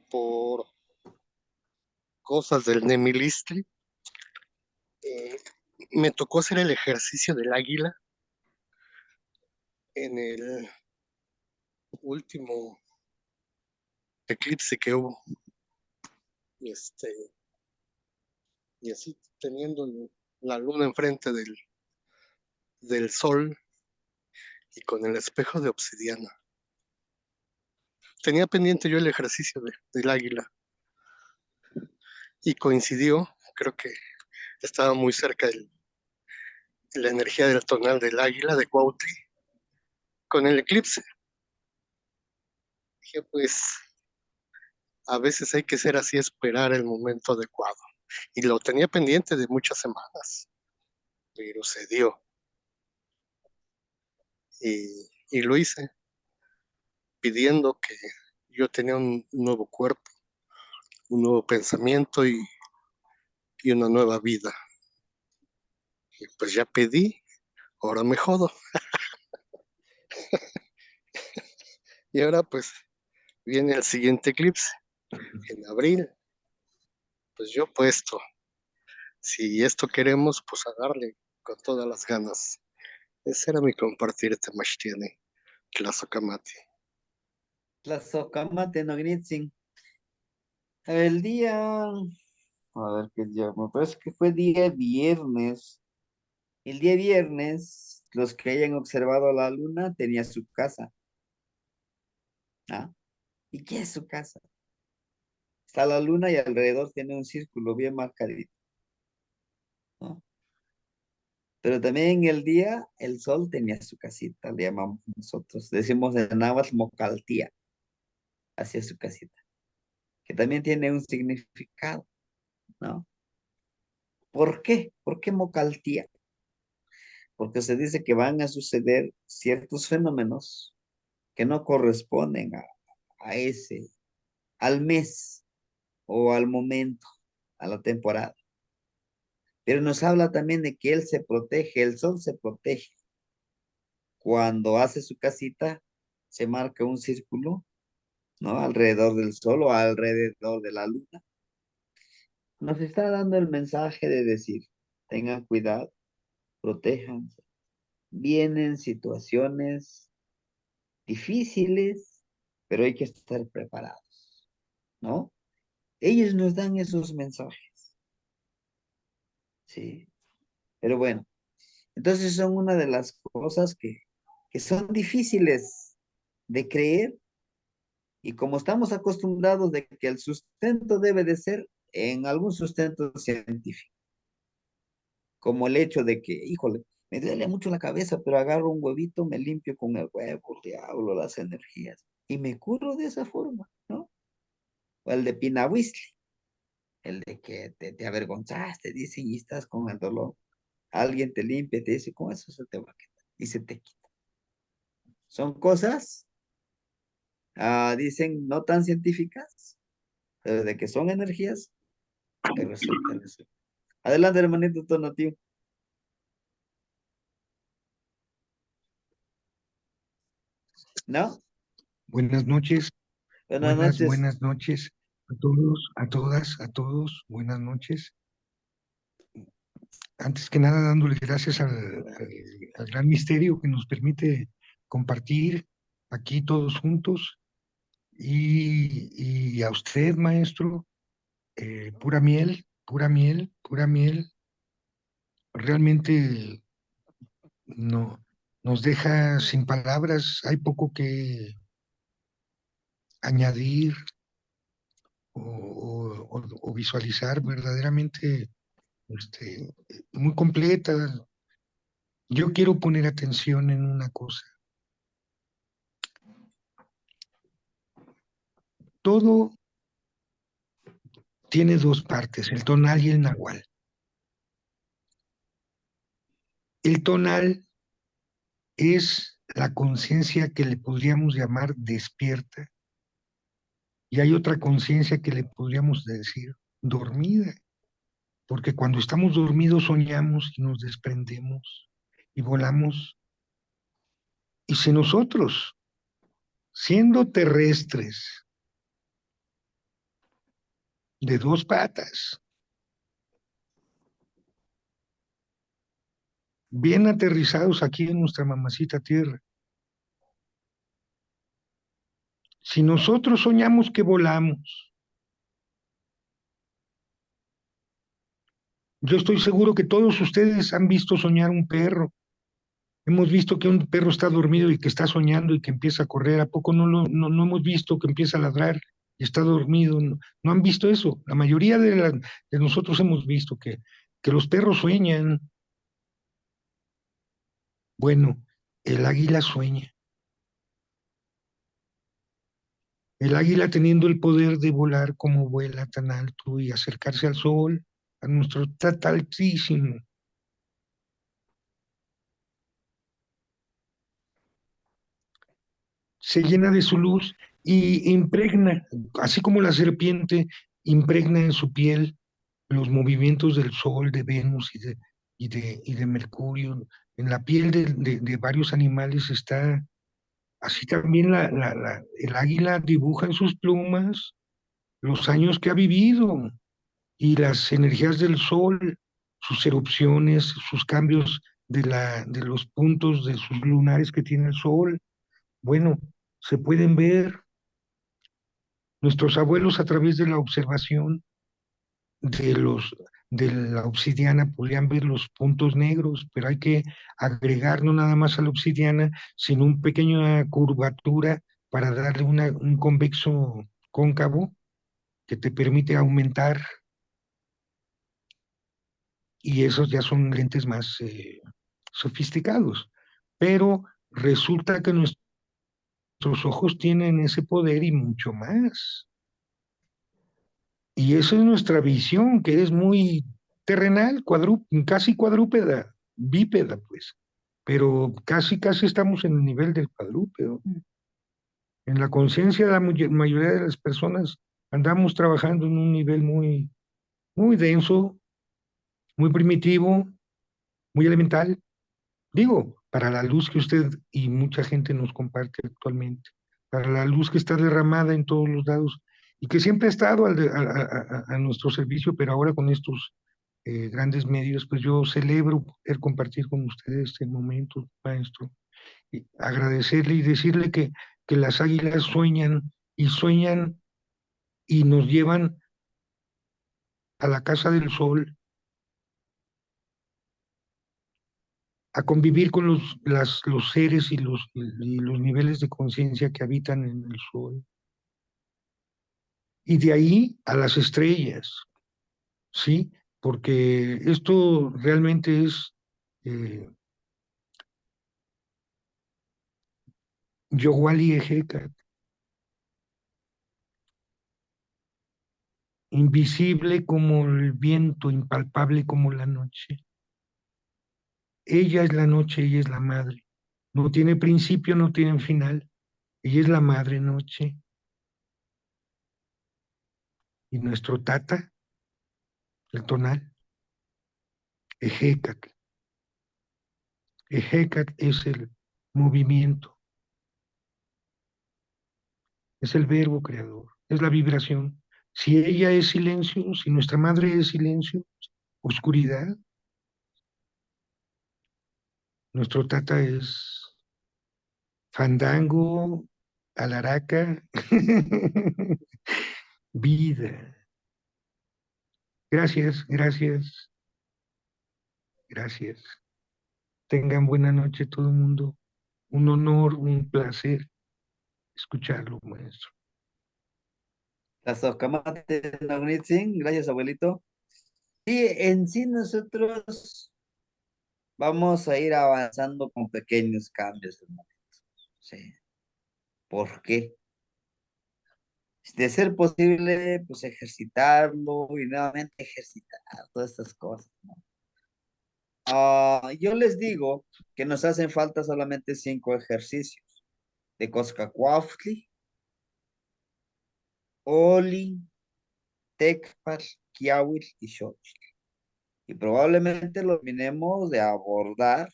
por cosas del Nemilistli, eh, me tocó hacer el ejercicio del águila en el último eclipse que hubo. Y, y así teniendo la luna enfrente del sol y con el espejo de obsidiana. Tenía pendiente yo el ejercicio del águila y coincidió, creo que estaba muy cerca la energía del tonal del águila de Cuautli con el eclipse. Dije, pues a veces hay que ser así, esperar el momento adecuado. Y lo tenía pendiente de muchas semanas, pero se dio. Y lo hice pidiendo que yo tenía un nuevo cuerpo, un nuevo pensamiento y una nueva vida. Y pues ya pedí, ahora me jodo. Y ahora pues viene el siguiente eclipse, en abril. Pues yo puesto, Si esto queremos, pues a darle con todas las ganas. Ese era mi compartir, Temachtiene, Tlazocamati. Tlazocamate no gnitzin. El día, a ver qué día, me parece que fue día viernes. El día viernes, los que hayan observado la luna tenía su casa. ¿Ah? ¿Y qué es su casa? Está la luna y alrededor tiene un círculo bien marcadito, ¿no? Pero también en el día, el sol tenía su casita, le llamamos nosotros. Decimos en náhuatl mocaltía, hacia su casita, que también tiene un significado, ¿no? ¿Por qué? ¿Por qué mocaltía? Porque se dice que van a suceder ciertos fenómenos que no corresponden a ese, al mes o al momento, a la temporada. Pero nos habla también de que él se protege, el sol se protege. Cuando hace su casita, se marca un círculo, ¿no? Alrededor del sol o alrededor de la luna. Nos está dando el mensaje de decir, tengan cuidado, protéjanse. Vienen situaciones difíciles, pero hay que estar preparados, ¿no? Ellos nos dan esos mensajes, ¿sí? Pero bueno, entonces son una de las cosas que son difíciles de creer y como estamos acostumbrados de que el sustento debe de ser en algún sustento científico, como el hecho de que, híjole, me duele mucho la cabeza, pero agarro un huevito, me limpio con el huevo, le hablo las energías y me curo de esa forma, ¿no? O el de Pinahuisli, el de que te avergonzaste, dicen, y estás con el dolor. Alguien te limpia, te dice, con eso se te va a quitar y se te quita. Son cosas, dicen, no tan científicas, pero de que son energías, resulta. Adelante, hermanito Tonatiuh. ¿No? Buenas noches, Buenas noches. buenas noches a todos, a todas, a todos, buenas noches. Antes que nada, dándole gracias al gran misterio que nos permite compartir aquí todos juntos y a usted, maestro, pura miel, pura miel, pura miel. Realmente no, nos deja sin palabras, hay poco que añadir o visualizar verdaderamente muy completa. Yo quiero poner atención en una cosa. Todo tiene dos partes, el tonal y el nahual. El tonal es la conciencia que le podríamos llamar despierta y hay otra conciencia que le podríamos decir dormida, porque cuando estamos dormidos soñamos y nos desprendemos y volamos. Y si nosotros, siendo terrestres, de dos patas, bien aterrizados aquí en nuestra mamacita tierra, si nosotros soñamos que volamos, yo estoy seguro que todos ustedes han visto soñar un perro. Hemos visto que un perro está dormido y que está soñando y que empieza a correr. ¿A poco no hemos visto que empieza a ladrar y está dormido? No, no han visto eso. La mayoría de nosotros hemos visto que los perros sueñan. Bueno, el águila sueña. El águila teniendo el poder de volar como vuela tan alto y acercarse al sol, a nuestro altísimo. Se llena de su luz y impregna, así como la serpiente impregna en su piel los movimientos del Sol, de Venus y de Mercurio. En la piel de varios animales está, así también el águila dibuja en sus plumas los años que ha vivido y las energías del Sol. sus erupciones, sus cambios de los puntos de sus lunares que tiene el Sol. Bueno, se pueden ver nuestros abuelos a través de la observación de de la obsidiana podían ver los puntos negros, pero hay que agregar no nada más a la obsidiana, sino una pequeña curvatura para darle un convexo cóncavo que te permite aumentar, y esos ya son lentes más sofisticados. Pero resulta que nuestros ojos tienen ese poder y mucho más. Y esa es nuestra visión, que es muy terrenal, casi cuadrúpeda, bípeda, pues. Pero casi estamos en el nivel del cuadrúpedo. En la conciencia de la mayoría de las personas andamos trabajando en un nivel muy denso, muy primitivo, muy elemental. Digo, para la luz que usted y mucha gente nos comparte actualmente, para la luz que está derramada en todos los lados y que siempre ha estado a nuestro servicio, pero ahora con estos grandes medios, pues yo celebro poder compartir con ustedes este momento, maestro, y agradecerle y decirle que las águilas sueñan y nos llevan a la casa del sol, a convivir con los seres y los niveles de conciencia que habitan en el sol. Y de ahí a las estrellas, ¿sí? Porque esto realmente es Yowali Ejeca, invisible como el viento, impalpable como la noche. Ella es la noche, ella es la madre. No tiene principio, no tiene final. Ella es la madre noche. Y nuestro tata, el tonal, Ejecac. Ejecac es el movimiento, es el verbo creador, es la vibración. Si ella es silencio, si nuestra madre es silencio, oscuridad, nuestro tata es fandango, alaraca, vida. Gracias, gracias, gracias. Tengan buena noche todo el mundo. Un honor, un placer escucharlo, maestro. Gracias, abuelito. Y en sí nosotros vamos a ir avanzando con pequeños cambios, hermano. Sí. ¿Por qué? De ser posible, pues ejercitarlo y nuevamente ejercitar todas estas cosas, ¿no? Yo les digo que nos hacen falta solamente 5 ejercicios de Coscacuautli, Oli, Tecpal, Kiawil y Xochitl. Y probablemente lo terminemos de abordar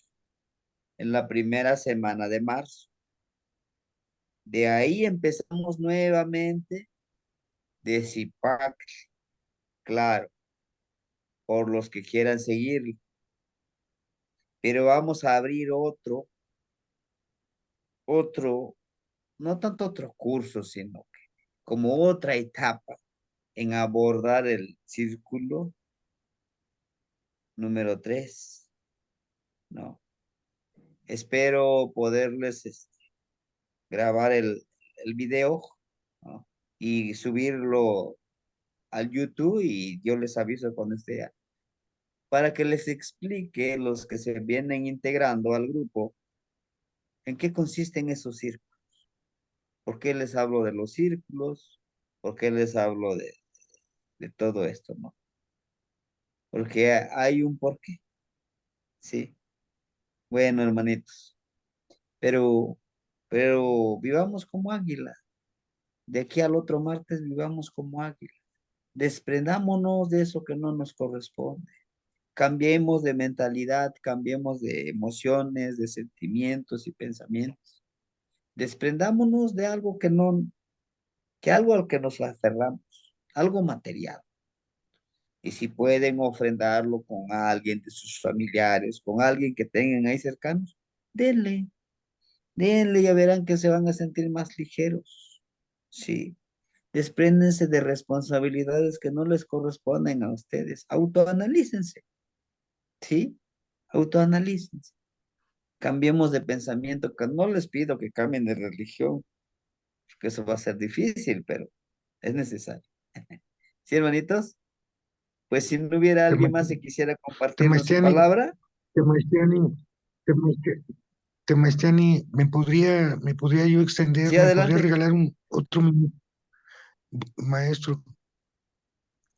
en la primera semana de marzo. De ahí empezamos nuevamente de Zipac, claro, por los que quieran seguir, pero vamos a abrir otro, no tanto otro curso, sino que como otra etapa en abordar el círculo número 3, ¿no? Espero poderles grabar el video, ¿no? Y subirlo al YouTube y yo les aviso cuando esté para que les explique los que se vienen integrando al grupo en qué consisten esos círculos. ¿Por qué les hablo de los círculos? ¿Por qué les hablo de todo esto, no? Porque hay un porqué, ¿sí? Bueno, hermanitos, pero, pero vivamos como águila. De aquí al otro martes vivamos como águila. Desprendámonos de eso que no nos corresponde. Cambiemos de mentalidad, cambiemos de emociones, de sentimientos y pensamientos. Desprendámonos de algo que algo al que nos aferramos, algo material. Y si pueden ofrendarlo con alguien de sus familiares, con alguien que tengan ahí cercanos, denle, denle, ya verán que se van a sentir más ligeros. Sí, despréndense de responsabilidades que no les corresponden a ustedes. Autoanalícense, ¿sí? Autoanalícense. Cambiemos de pensamiento, que no les pido que cambien de religión, que eso va a ser difícil, pero es necesario. ¿Sí, hermanitos? Pues si no hubiera alguien más que quisiera compartirnos su Temastiani, palabra, Temastiani, Temastiani, Temastiani, ¿me podría yo extender? sí, ¿Me podría adelante. regalar un otro minuto, maestro?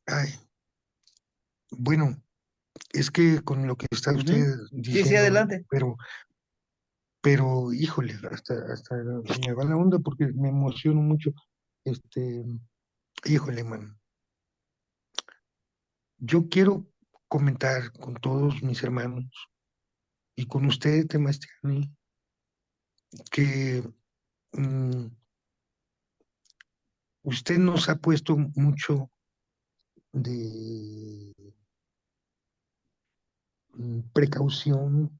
Ay, bueno, es que con lo que está Ujú. usted Sí, sí, diciendo, adelante. pero, híjole, hasta me va la onda porque me emociono mucho. Este, híjole, man, yo quiero comentar con todos mis hermanos y con usted, Temastiani, que mm, usted nos ha puesto mucho de precaución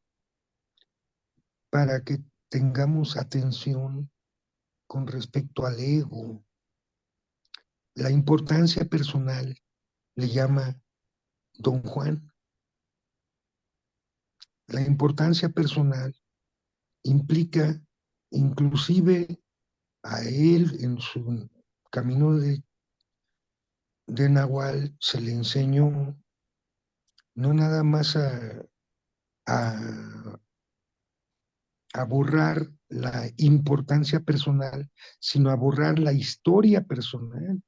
para que tengamos atención con respecto al ego. La importancia personal le llama Don Juan. La importancia personal implica inclusive a él en su camino de Nahual se le enseñó no nada más a, a borrar la importancia personal, sino a borrar la historia personal.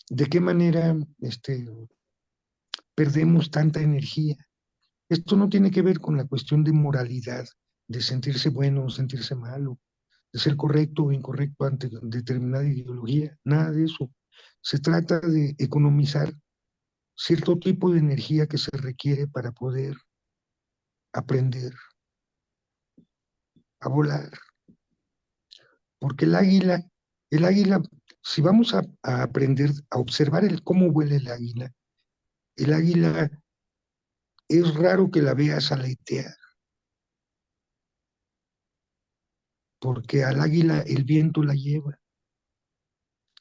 ¿De qué manera perdemos tanta energía? Esto no tiene que ver con la cuestión de moralidad, de sentirse bueno o sentirse malo, de ser correcto o incorrecto ante determinada ideología, nada de eso. Se trata de economizar cierto tipo de energía que se requiere para poder aprender a volar. Porque el águila, si vamos a aprender a observar cómo vuela el águila es raro que la veas aletear, porque al águila el viento la lleva.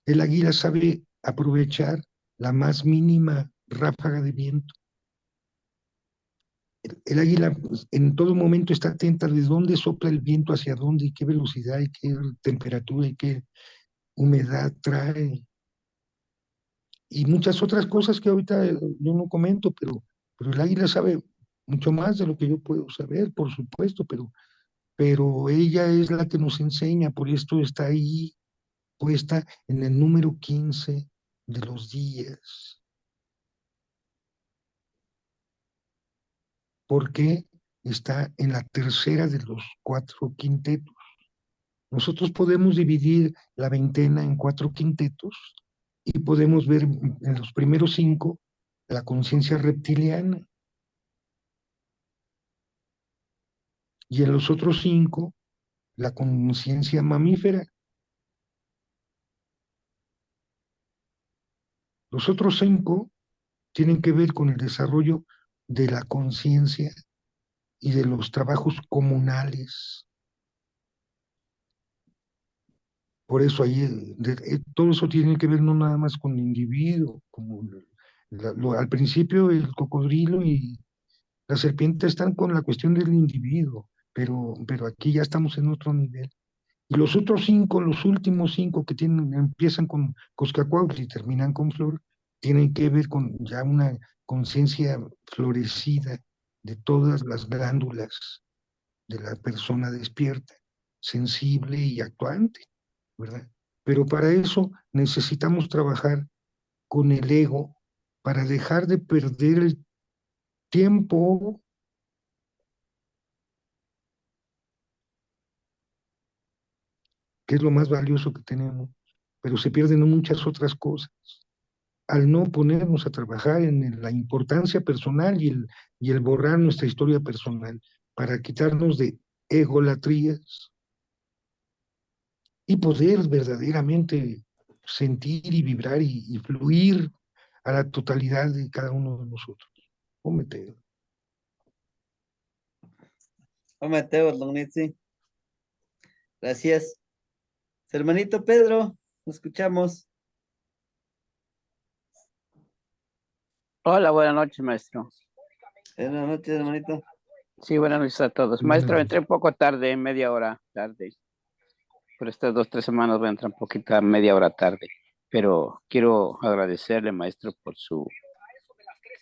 El águila sabe aprovechar la más mínima ráfaga de viento. El águila pues, en todo momento está atenta de dónde sopla el viento, hacia dónde, y qué velocidad, y qué temperatura, y qué humedad trae, y muchas otras cosas que ahorita yo no comento, pero el águila sabe mucho más de lo que yo puedo saber, por supuesto, pero ella es la que nos enseña, por esto está ahí puesta en el número 15 de los días. Porque está en la tercera de los cuatro quintetos. Nosotros podemos dividir la veintena en cuatro quintetos y podemos ver en los primeros cinco la conciencia reptiliana y en los otros cinco la conciencia mamífera. Los otros cinco tienen que ver con el desarrollo de la conciencia y de los trabajos comunales. Por eso ahí todo eso tiene que ver no nada más con el individuo, como al principio el cocodrilo y la serpiente están con la cuestión del individuo, pero aquí ya estamos en otro nivel. Y los otros cinco, los últimos cinco que empiezan con Coscacuautla y terminan con Flor, tienen que ver con ya una conciencia florecida de todas las glándulas de la persona despierta, sensible y actuante, ¿verdad? Pero para eso necesitamos trabajar con el ego para dejar de perder el tiempo, que es lo más valioso que tenemos, pero se pierden muchas otras cosas al no ponernos a trabajar en la importancia personal y el borrar nuestra historia personal para quitarnos de egolatrías y poder verdaderamente sentir y vibrar y fluir a la totalidad de cada uno de nosotros. Cómete. Mateo, don Nitsi. Gracias. Hermanito Pedro, lo escuchamos. Hola, buenas noches, maestro. Buenas noches, hermanito. Sí, buenas noches a todos. Maestro, entré un poco tarde, media hora tarde. Por estas 2, 3 semanas voy a entrar un poquito a media hora tarde. Pero quiero agradecerle, maestro, por sus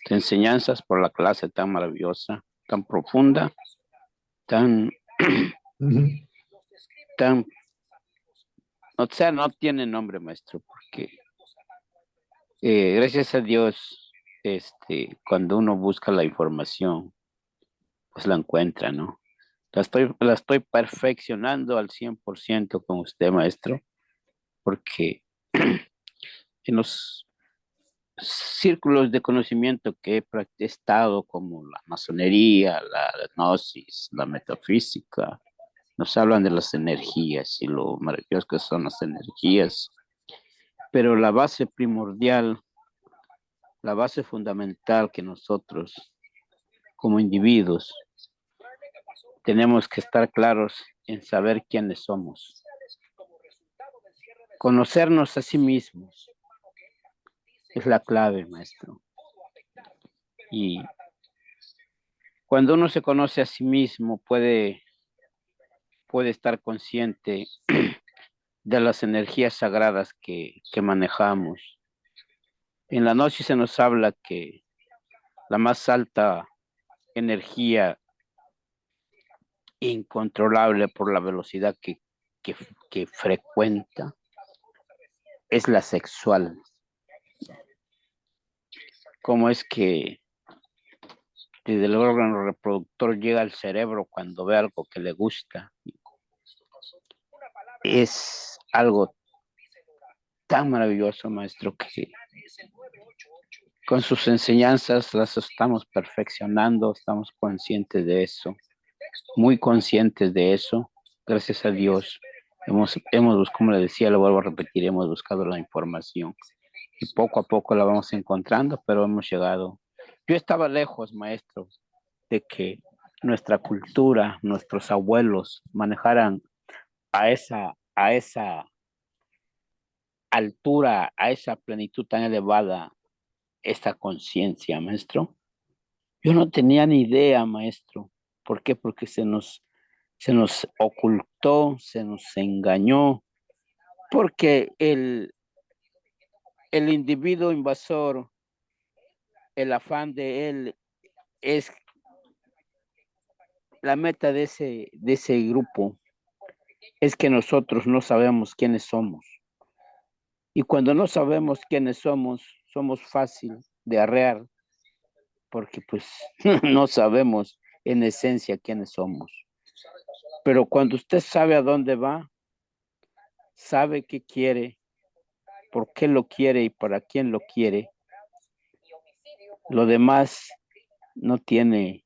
enseñanzas, por la clase tan maravillosa, tan profunda, tan, tan, o sea, no tiene nombre, maestro, porque gracias a Dios, cuando uno busca la información, pues la encuentra, ¿no? La estoy perfeccionando al 100% con usted, maestro, porque en los círculos de conocimiento que he estado, como la masonería, la gnosis, la metafísica, nos hablan de las energías y lo maravilloso que son las energías, pero la base primordial, la base fundamental que nosotros como individuos tenemos que estar claros en saber quiénes somos. Conocernos a sí mismos es la clave, maestro. Y cuando uno se conoce a sí mismo, puede estar consciente de las energías sagradas que manejamos. En la noche se nos habla que la más alta energía incontrolable por la velocidad que frecuenta es la sexual. ¿Cómo es que desde el órgano reproductor llega al cerebro cuando ve algo que le gusta? Es algo tan maravilloso, maestro, que con sus enseñanzas las estamos perfeccionando, estamos conscientes de eso, muy conscientes de eso. Gracias a Dios, como le decía, lo vuelvo a repetir, hemos buscado la información y poco a poco la vamos encontrando, pero hemos llegado. Yo estaba lejos, maestro, de que nuestra cultura, nuestros abuelos manejaran a esa altura, a esa plenitud tan elevada, esta conciencia, maestro. Yo no tenía ni idea, maestro. ¿Por qué? Porque se nos ocultó, se nos engañó, porque el individuo invasor, el afán de él es la meta de ese grupo, es que nosotros no sabemos quiénes somos. Y cuando no sabemos quiénes somos fácil de arrear, porque pues no sabemos en esencia quiénes somos. Pero cuando usted sabe a dónde va, sabe qué quiere, por qué lo quiere y para quién lo quiere, lo demás no tiene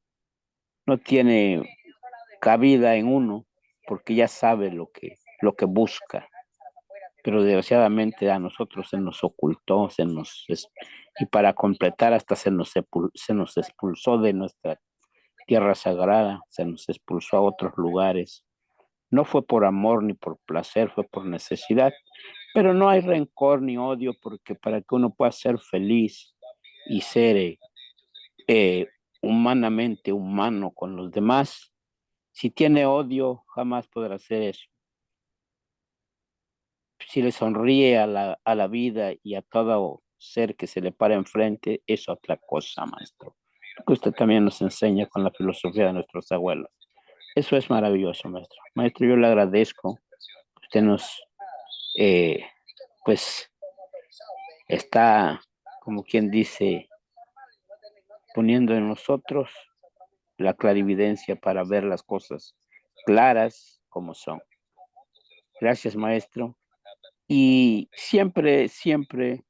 cabida en uno, porque ya sabe lo que busca. Pero desgraciadamente a nosotros se nos ocultó, y para completar hasta se nos expulsó de nuestra tierra sagrada, se nos expulsó a otros lugares. No fue por amor ni por placer, fue por necesidad. Pero no hay rencor ni odio, porque para que uno pueda ser feliz y ser humanamente humano con los demás, si tiene odio, jamás podrá hacer eso. Si le sonríe a la vida y a todo ser que se le para enfrente, es otra cosa, maestro. Que usted también nos enseña con la filosofía de nuestros abuelos. Eso es maravilloso, maestro. Maestro, yo le agradezco. Usted nos, pues, está, como quien dice, poniendo en nosotros la clarividencia para ver las cosas claras como son. Gracias, maestro. Y siempre, siempre,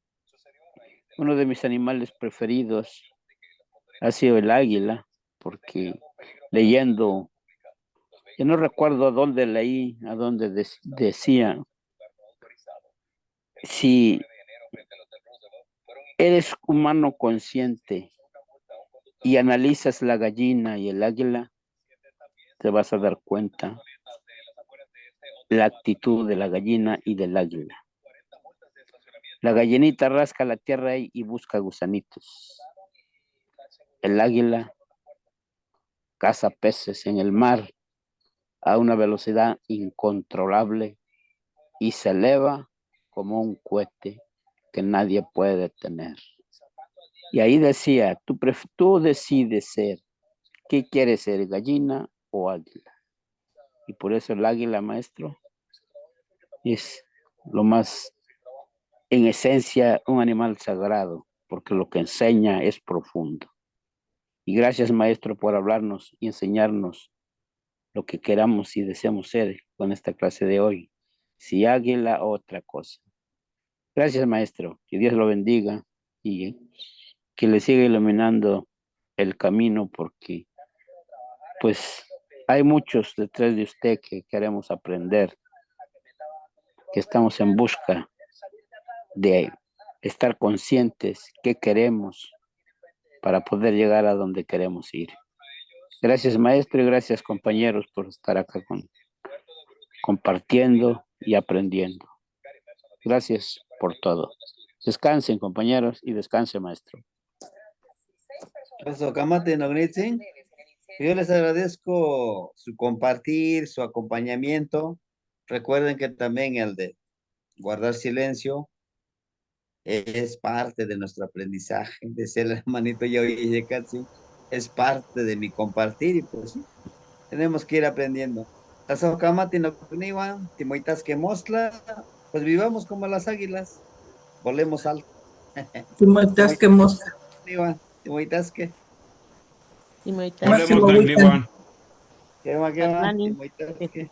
uno de mis animales preferidos ha sido el águila, porque leyendo, yo no recuerdo a dónde leí, a dónde decía, si eres humano consciente y analizas la gallina y el águila, te vas a dar cuenta la actitud de la gallina y del águila. La gallinita rasca la tierra y busca gusanitos. El águila caza peces en el mar a una velocidad incontrolable y se eleva como un cohete que nadie puede detener. Y ahí decía, tú decides ser, ¿qué quieres ser, gallina o águila? Y por eso el águila, maestro, es lo más, en esencia, un animal sagrado, porque lo que enseña es profundo. Y gracias, maestro, por hablarnos y enseñarnos lo que queramos y deseamos ser con esta clase de hoy. Si águila o otra cosa. Gracias, maestro. Que Dios lo bendiga y que le siga iluminando el camino, porque pues hay muchos detrás de usted que queremos aprender, que estamos en busca de estar conscientes qué queremos para poder llegar a donde queremos ir. Gracias, maestro, y gracias, compañeros, por estar acá compartiendo y aprendiendo. Gracias por todo. Descansen, compañeros, y descanse, maestro. Yo les agradezco su compartir, su acompañamiento. Recuerden que también el de guardar silencio es parte de nuestro aprendizaje, de ser el hermanito yo y casi es parte de mi compartir y pues sí, tenemos que ir aprendiendo. Que mostla, pues vivamos como las águilas, volemos alto. Timoitasque mosca. Timoitasque. Volvemos, Nagniwan. ¿Qué va? Timoitasque.